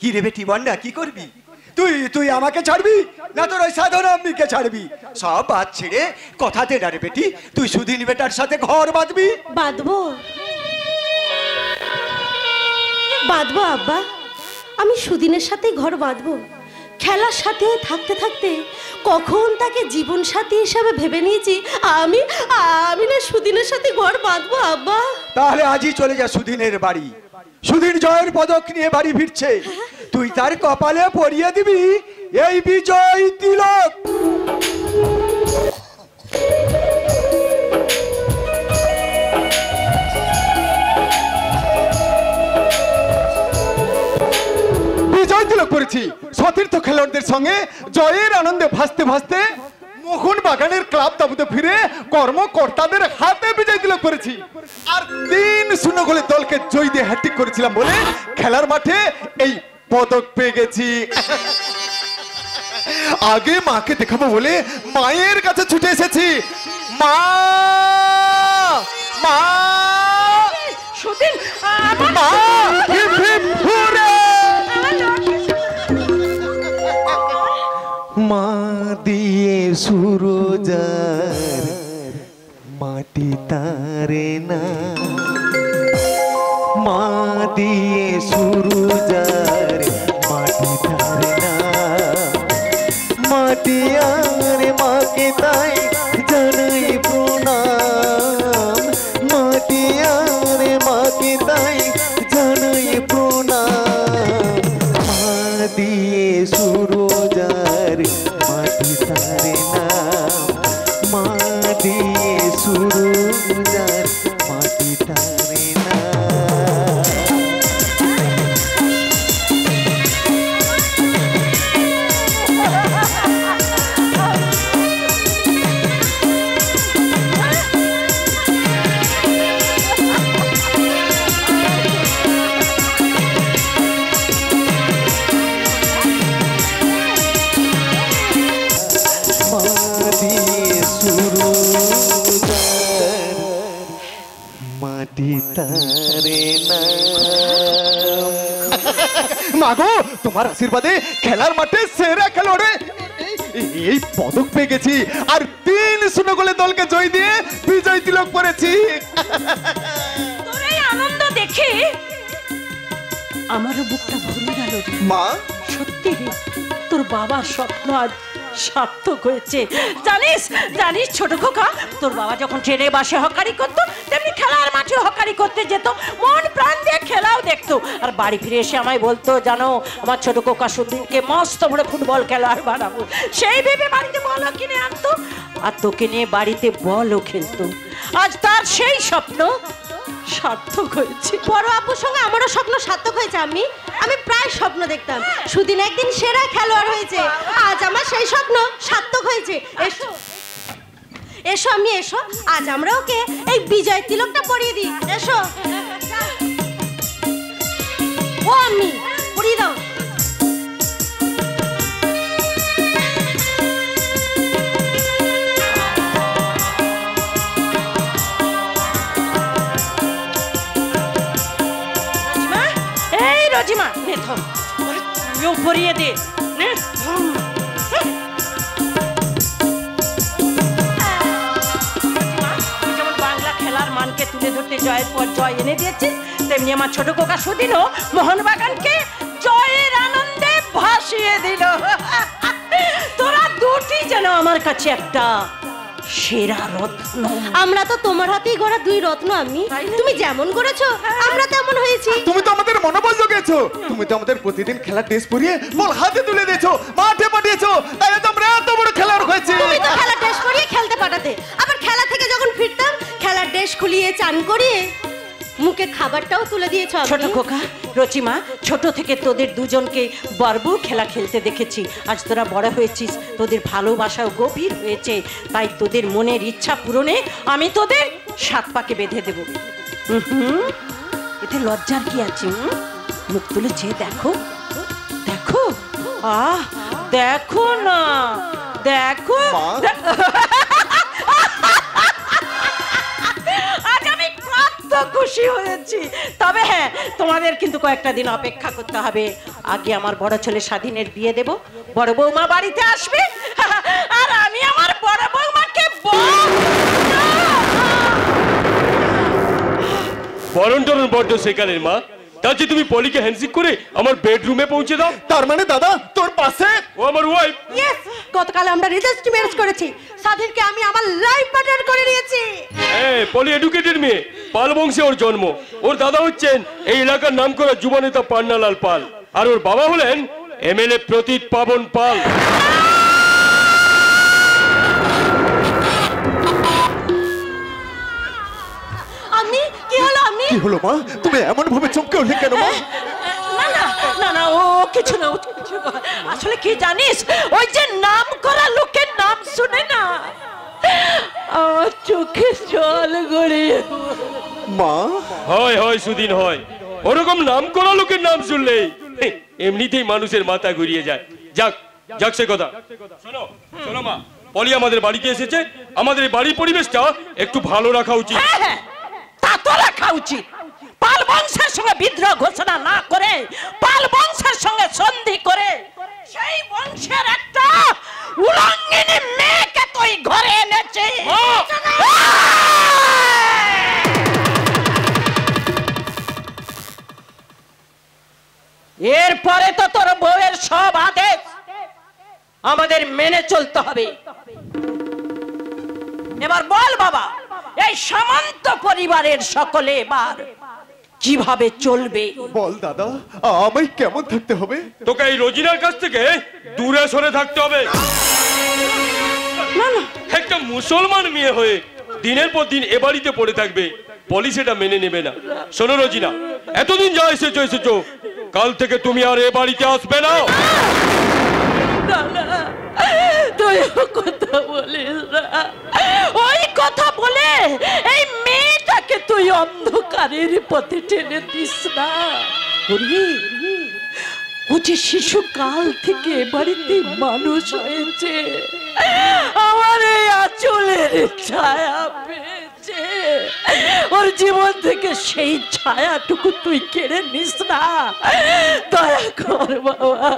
কি রে বেটি বল না, কি করবি? তুই আমাকে ছাড়বি না তোর ওই সাধনা আম্মিকে ছাড়বি? সব বাদ ছেড়ে কথা দে না রে বেটি, তুই সুধীর বেটার সাথে ঘর বাঁধবি। বাঁধবো আব্বা, আমি সুদিনের সাথে ঘর বাঁধবো। খেলার সাথে থাকতে থাকতে কখন তাকে জীবন সাথী হিসাবে ভেবে নিয়েছি। আমি না সুদিনের সাথে ঘর বাঁধবো আব্বা। তাহলে আজই চলে যা সুদিনের বাড়ি। সুদিন জয়ের পদক নিয়ে বাড়ি ফিরছে, তুই তার কপালে পরিয়ে দিবি এই বিজয় তিলক। বিজয় তিলক করেছি সতীর্থ খেলোয়াড়দের সঙ্গে জয়ের আনন্দে ভাসতে ভাসতে মোহন বাগানের ক্লাব তাবুতে ফিরে কর্মকর্তাদের হাতে বিজয় তিলক করেছি। আর 3-0 গোলে দলকে জয় দিয়ে হ্যাট্রিক করেছিলাম বলে খেলার মাঠে এই পদক পেয়ে গেছি। আগে মাকে দেখাবো বলে মায়ের কাছে ছুটে এসেছি। মা মা সুদিন মা হিপ হিপ হুরে। মা দিয়ে সুরজার মাটি তারে না, মা দিয়ে সুরজার মাটি তারে না, মাটি আর মাকে তাই জানাই প্রণাম, মাটি আর মাকে তাই জানাই প্রণাম। মা দিয়ে সুরজার মাটি তারে না, মা দিয়ে সুরজার মাটি তারে না। মাগো তোমার আশীর্বাদে খেলার মাঠে সেরা খেলোয়াড়ে এই পদক পেয়ে গেছি আর 3-0 গোলে দলকে জয় দিয়ে বিজয় তিলক করেছি। তোর এই আনন্দ দেখে আমারও বুকটা ভরে গেল। মা সত্যি রে, তোর বাবার স্বপ্ন আজ সার্থক হয়েছে। জানিস জানিস ছোট খোকা, তোর বাবা যখন ট্রেনে বাসে হকারি করতো তেমনি খেলার মাঠে হকারি করতে যেত, মন প্রাণ দিয়ে খেলাও দেখতো। আর বাড়ি ফিরে এসে আমায় বলতো, জানো আমার ছোট খোকা সুদিনকে মস্ত বড় ফুটবল খেলোয়াড় বানাবো। সেই ভেবে বাড়িতে বলও কিনে আনতো আর তোকে নিয়ে বাড়িতে বলও খেলতো। আজ তার সেই স্বপ্ন সার্থক হয়েছে। বড় আপুর সঙ্গে আমারও স্বপ্ন সার্থক হয়েছে। আমি প্রায় স্বপ্ন দেখতাম সুদিন একদিন সেরা খেলোয়াড় হয়েছে। আজ আমার সেই স্বপ্ন সার্থক হয়েছে। এসো এসো আমি এসো, আজ আমরা ওকে এই বিজয় তিলকটা পরিয়ে দিই। এসো ও আমি পরিয়ে দাও। রজিমা নে ধর, তুইও পরিয়ে দে। নে তুই যেমন বাংলা খেলার মানকে তুলে ধরতে জয়ের পর জয় এনে দিয়েছিস, তেমনি আমার ছোট খোকা সুদিনও মোহনবাগানকে জয়ের আনন্দে ভাসিয়ে দিল। তোরা দুটি যেন আমার কাছে একটা সেরা রত্ন। আমরা তো তোমার হাতেই গড়া দুই রত্ন। আমি তুমি যেমন করেছো আমরা তেমন হয়েছি। তুমি তো আমাদের মনোবল জোগেছো, তুমি তো আমাদের প্রতিদিন খেলার ড্রেস পরিয়ে বল হাতে তুলে দিয়েছো, মাঠে পাঠিয়েছো, তাই তো আমরা এত বড় খেলোয়াড় হয়েছি। তুমি তো খেলার ড্রেস পরিয়ে খেলতে পাঠাতে, আবার খেলা থেকে যখন ফিরতাম খেলার ড্রেস খুলিয়ে চান করিয়ে মুখে খাবারটাও তুলে দিয়েছো। ছোট খোকা রচিমা, ছোট থেকে তোদের দুজনকে বর্ব খেলা খেলতে দেখেছি। আজ তোরা বড় হয়েছিস, তোদের ভালোবাসাও গভীর হয়েছে, তাই তোদের মনের ইচ্ছা পূরণে আমি তোদের 7 পাকে বেঁধে দেব। এতে লজ্জার কি আছে? মুখ তুলে চেয়ে দেখো, দেখো, আহ দেখো না, দেখো। আজ আমি কত খুশি হয়েছি। তবে হ্যাঁ, তোমাদের কিন্তু কয়েকটা দিন অপেক্ষা করতে হবে। আগে আমার বড় ছেলে স্বাধীনের বিয়ে দেব, বড় বৌমা বাড়িতে আসবে, আর আমি আমার বড় বৌমাকে বরণ টরণ বড্ড সেকালের মা। তার যে তুমি পলিকে হ্যান্ডশেক করে আমার বেডরুমে পৌঁছে দাও। তার মানে দাদা তোর পাশে ও আমার ওয়াইফ। ইয়েস, গতকাল আমরা রেজিস্ট্রি ম্যারেজ করেছি। স্বাধীনকে আমি আমার লাইফ পার্টনার করে নিয়েছি। হ্যাঁ, পলি এডুকেটেড মেয়ে, পাল বংশে ওর জন্ম। ওর দাদা হচ্ছেন এই এলাকার নামকরা যুবনেতা পান্নালাল পাল, আর ওর বাবা হলেন এমএলএ প্রতীক পাবন পাল। কি হলো মা, তুমি এমন ভাবে চমকে উঠলে কেন মা? না না না না, ও কিছু না, আসলে কি জানিস, ওই যে নাম করা লোকের নাম শুনে না আমার চোখে জল গড়িয়ে। মা হয় হয় সুদিন হয়, ওরকম নাম করা লোকের নাম শুনলেই এমনিতেই মানুষের মাথা ঘুরিয়ে যায়। যাক যাক সে কথা। শোনো শোনো মা, পলি আমাদের বাড়িতে এসেছে, আমাদের বাড়ির পরিবেশটা একটু ভালো রাখা উচিত। হ্যাঁ, তা তো রাখা উচিত। পাল বংশের সঙ্গে বিদ্রোহ ঘোষণা না করে, পাল বংশের সঙ্গে সন্ধি করে সেই বংশের একটা উলঙ্গিনী মেয়েকে তুই ঘরে এনেছে। এরপরে তো তোর বউয়ের সব আদেশ আমাদের মেনে চলতে হবে। এবার বল বাবা, এই সামন্ত পরিবারের সকলে এবার কিভাবে চলবে? বল দাদা, আমায় কেমন থাকতে হবে? তোকে এই রোজিনার কাছ থেকে দূরে সরে থাকতে হবে। না না, একটা মুসলমান মেয়ে হয়ে দিনের পর দিন এ বাড়িতে পড়ে থাকবে, পুলিশ এটা মেনে নেবে না। শোনো রোজিনা, এতদিন যা এসেছো, কাল থেকে তুমি আর এ বাড়িতে আসবে না। তুই কথা বলিস না, ওই কথা বলে এই মেয়েটাকে তুই অন্ধকারের পথে টেনে দিস না। ও যে শিশুকাল থেকে বাড়িতে মানুষ হয়েছে, আমার এই আঁচলের ছায়া পেয়েছে, ওর জীবন থেকে সেই ছায়াটুকু তুই কেড়ে নিস না। দয়া কর বাবা,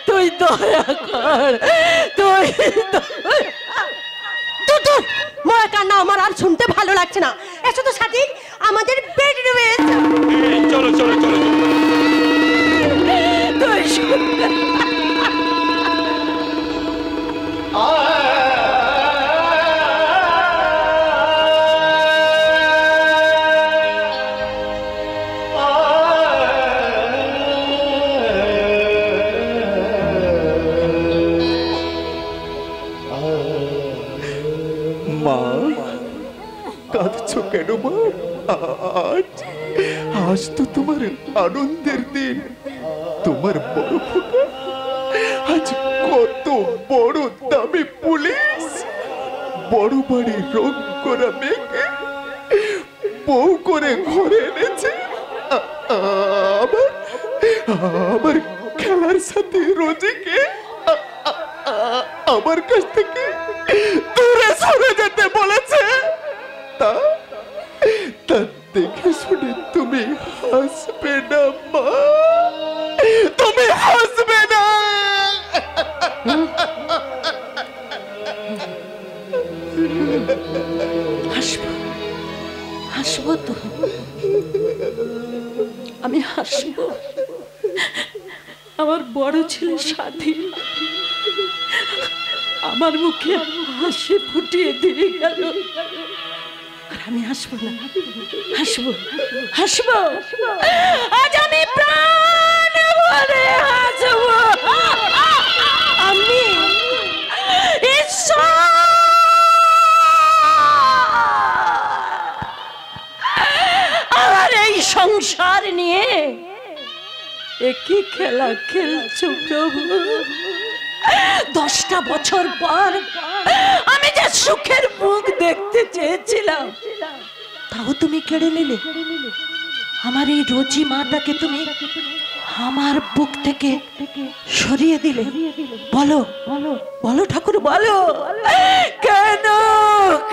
তুই দয়া কর, তুই মা কান্না আমার আর শুনতে ভালো লাগছে না। এসো তো স্বাধীন, আমাদের বেডরুমে চলো চলো চলো। কেন মা? আজ তো তোমার আনন্দের দিন। তোমার বড় খোকা আজ কত বড় দামি পুলিশ, বড় বাড়ি রং করা মেয়েকে বউ করে ঘরে এনেছে। আমার খেলার সাথে রোজিকে আমার কাছ থেকে দূরে সরে যেতে বলেছে। তা দেখে শুনে তুমি হাসবে না মা? তুমি হাসবে না? হাসবো, হাসবো তো, আমি হাসবো। আমার বড় ছেলে স্বাধীন আমার মুখে হাসি ফুটিয়ে দিয়ে গেল, আর আমি হাসবো না? হাসবো, হাসবো, আজ আমি প্রাণ ভরে হাসবো। আমি আমার এই সংসার নিয়ে একই খেলা খেলছো প্রভু। 10টা বছর পর আমি যে সুখের মুখ দেখতে চেয়েছিলাম তাও তুমি কেড়ে নিলে। আমার এই রোজি মাটাকে তুমি আমার বুক থেকে সরিয়ে দিলে। বলো বলো ঠাকুর, বলো কেন?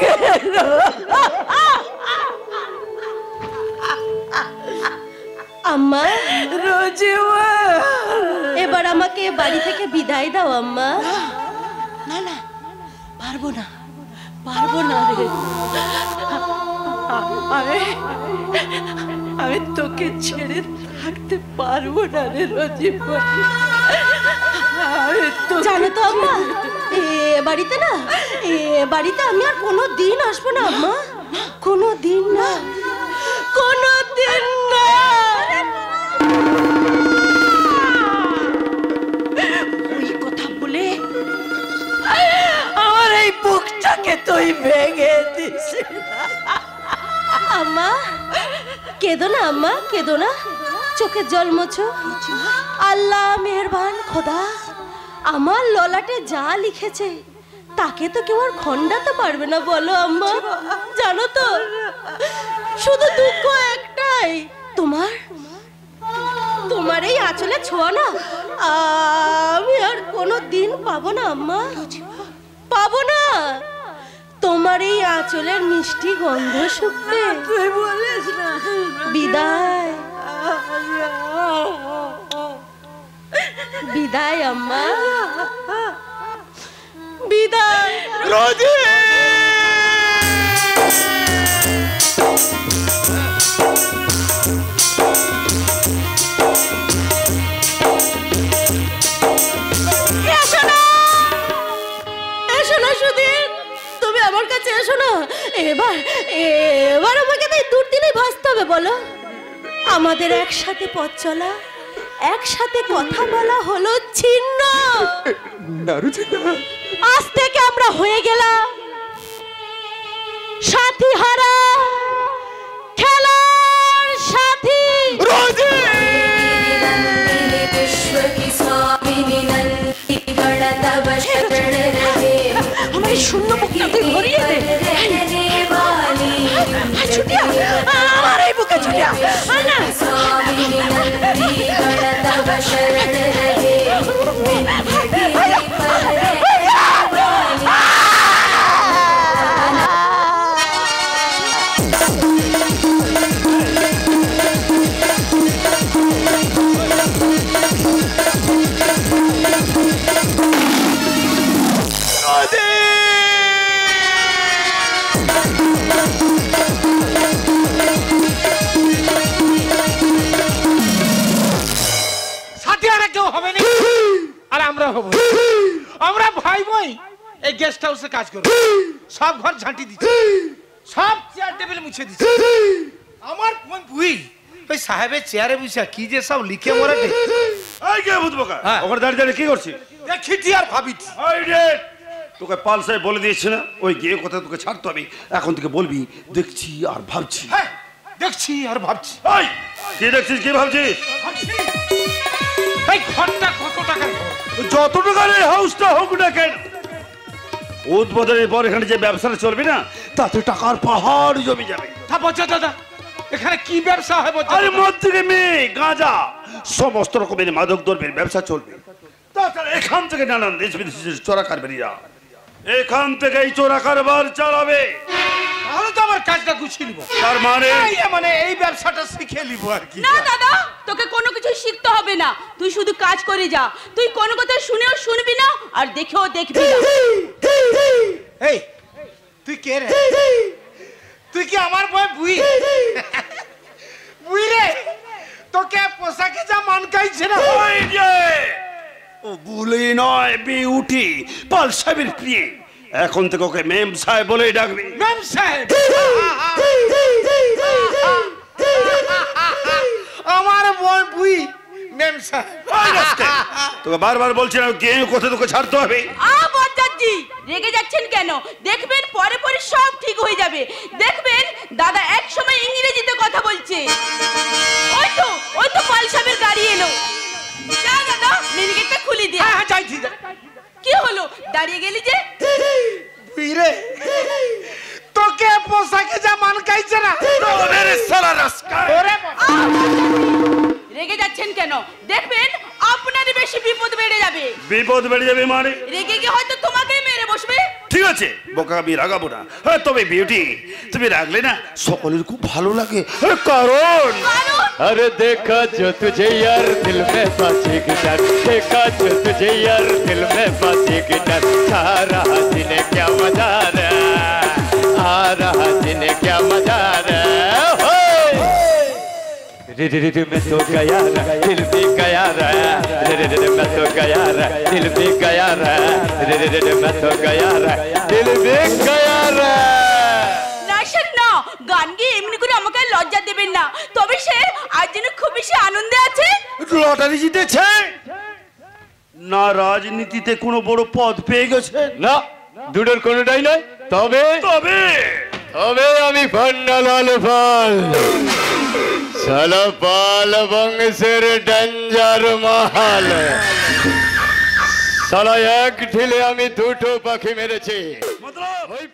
কেন? আম্মা, রোজি এবার আমাকে বাড়ি থেকে বিদায় দাও আম্মা। না না, পারবো না, পারবো না রে। আমি তোকে ছেড়ে থাকতে পারবো না রে রোজি। জানো তো আম্মা, এ বাড়িতে না, এ বাড়িতে আমি আর কোনো দিন আসবো না আম্মা। কোনো দিন না, কোনো দিন না। ওই কথা বলে আমার এই বুকটাকে তুই ভেঙে দিস। আম্মা কেঁদো না আম্মা, কেঁদো না, চোখের জল মোছো। আল্লাহ মেহেরবান খোদা, আমার ললাটে যা লিখেছে তাকে তো কেউ আর খণ্ডাতে পারবে না বলো আম্মা। জানো তো, শুধু দুঃখ একটাই, তোমার এই আঁচলে ছোঁয়া না আমি আর কোনো দিন পাবো না আম্মা, পাবো না। তোমার এই আঁচলের মিষ্টি গন্ধ শুকতে। তুই বলিস না। বিদায়, বিদায় আম্মা, বিদায়। রোজি আমার কাছে এসো না। এবার আমাকে তাই দুর্দিনে ভাসতে হবে বলো? আমাদের একসাথে পথ চলা, একসাথে কথা বলা হলো ছিন্ন। আজ থেকে আমরা হয়ে গেলাম সাথী হারা খেলার সাথী। আমার শূন্য বুকটা তুই ভরিয়ে দে। ছুটিয়া আমার এই বুকে ছুটিয়া আমরা ভাই ভাই এই গেস্ট হাউসে কাজ করব, সব ঘর ঝাঁটি দিচ্ছি, সব চেয়ার টেবিল মুছে দিচ্ছি। আমার বুই ওই সাহেবের চেয়ারে বসে কি যে সব লিখে মরাটে। এই কে ভূত বোকা ওখানে দাঁড়িয়ে দাঁড়িয়ে কি করছিস? দেখিটি আর ভাবিটি। এই রে তোকে পাল সাহেব বলে দিয়েছে না ওই গিয়ে কথা তোকে ছাড়তে হবে এখন থেকে বলবি দেখছি আর ভাবছি হ্যাঁ দেখছি আর ভাবছি এই কি দেখছিস কি ভাবছিস এই ঘরটা কত টাকার ঘর? যত টাকার এই হাউসটা হোক না কেন উদ্বোধনের পর এখানে যে ব্যবসাটা চলবে না তাতে টাকার পাহাড় জমে যাবে তা বলছো দাদা এখানে কি ব্যবসা হয় বলছো আরে মদ থেকে মেয়ে গাঁজা সমস্ত রকমের মাদক দ্রব্যের ব্যবসা চলবে তাছাড়া এখান থেকে নানান দেশ বিদেশের চোরা কারবারিরা এখান থেকে এই চোরা কারবার চালাবে তাহলে তো আমার কাজটা গুছিয়ে নিব তার মানে এই ব্যবসাটা শিখে নিব আর কি না দাদা তোকে কোনো কিছু শিখতে হবে না তুই শুধু কাজ করে যা তুই কোনো কথা শুনেও শুনবি না আর দেখেও দেখবি না এই তুই কে রে তুই কি আমার বই বুই বুই রে তোকে পোশাকে যা মানকাইছে না ওই যে ও ভুলে নয় বিউটি পাল সাহেবের প্রিয়ে এখন থেকে ওকে মেম সাহেব বলে ডাকবি মেম সাহেব আমার বই বুই মেম সাহেব তোকে বারবার বলছি না কে কোথায় তোকে ছাড়তে হবে বজ্জাজি রেগে যাচ্ছেন কেন দেখবেন পরে পরে সব ঠিক হয়ে যাবে দেখবেন দাদা এক সময় ইংরেজিতে কথা বলছে ওই তো পাল সাহেবের গাড়ি এলো যা দাদা মেন গেটটা খুলে দে হ্যাঁ যাইছি কি হলো দাঁড়িয়ে গেলি যে বুই রে তোকে পোশাকে যা মানকাইছে না মেরে সালা রাস্কা ওরে রেগে যাচ্ছেন কেন দেখবেন আপনারই বেশি বিপদ বেড়ে যাবে মানে রেগে গিয়ে হয়তো তোমাকেই মেরে বসবে ঠিক আছে বোকা আমি রাগাবো না হ্যাঁ তবে বিউটি তুমি রাগলে না সকলের খুব ভালো লাগে কারণ अरे देखा जो तुझे यार दिल में फांसी की डर देखा जो तुझे यार दिल में फांसी की डर आ रहा जिन्हें क्या मजा रे आ रहा जिन्हें क्या मजा रे रे मैं तो गया रे दिल भी गया रे रे मैं तो गया रे दिल भी गया रे रे मैं तो गया रे दिल भी गया रे গান গিয়ে এমনি করে আমাকে লজ্জা দেবেন না তবে সে আজ যেন খুব বেশি আনন্দে আছে লটারি জিতেছে না রাজনীতিতে কোনো বড় পদ পেয়ে গেছে না দুটোর কোনোটাই নয় তবে তবে তবে আমি ভান্ডালাল পাল সালা পাল বংশের ডেঞ্জার মাহাল সালা এক ঢিলে আমি দুটো পাখি মেরেছি মতলব ওই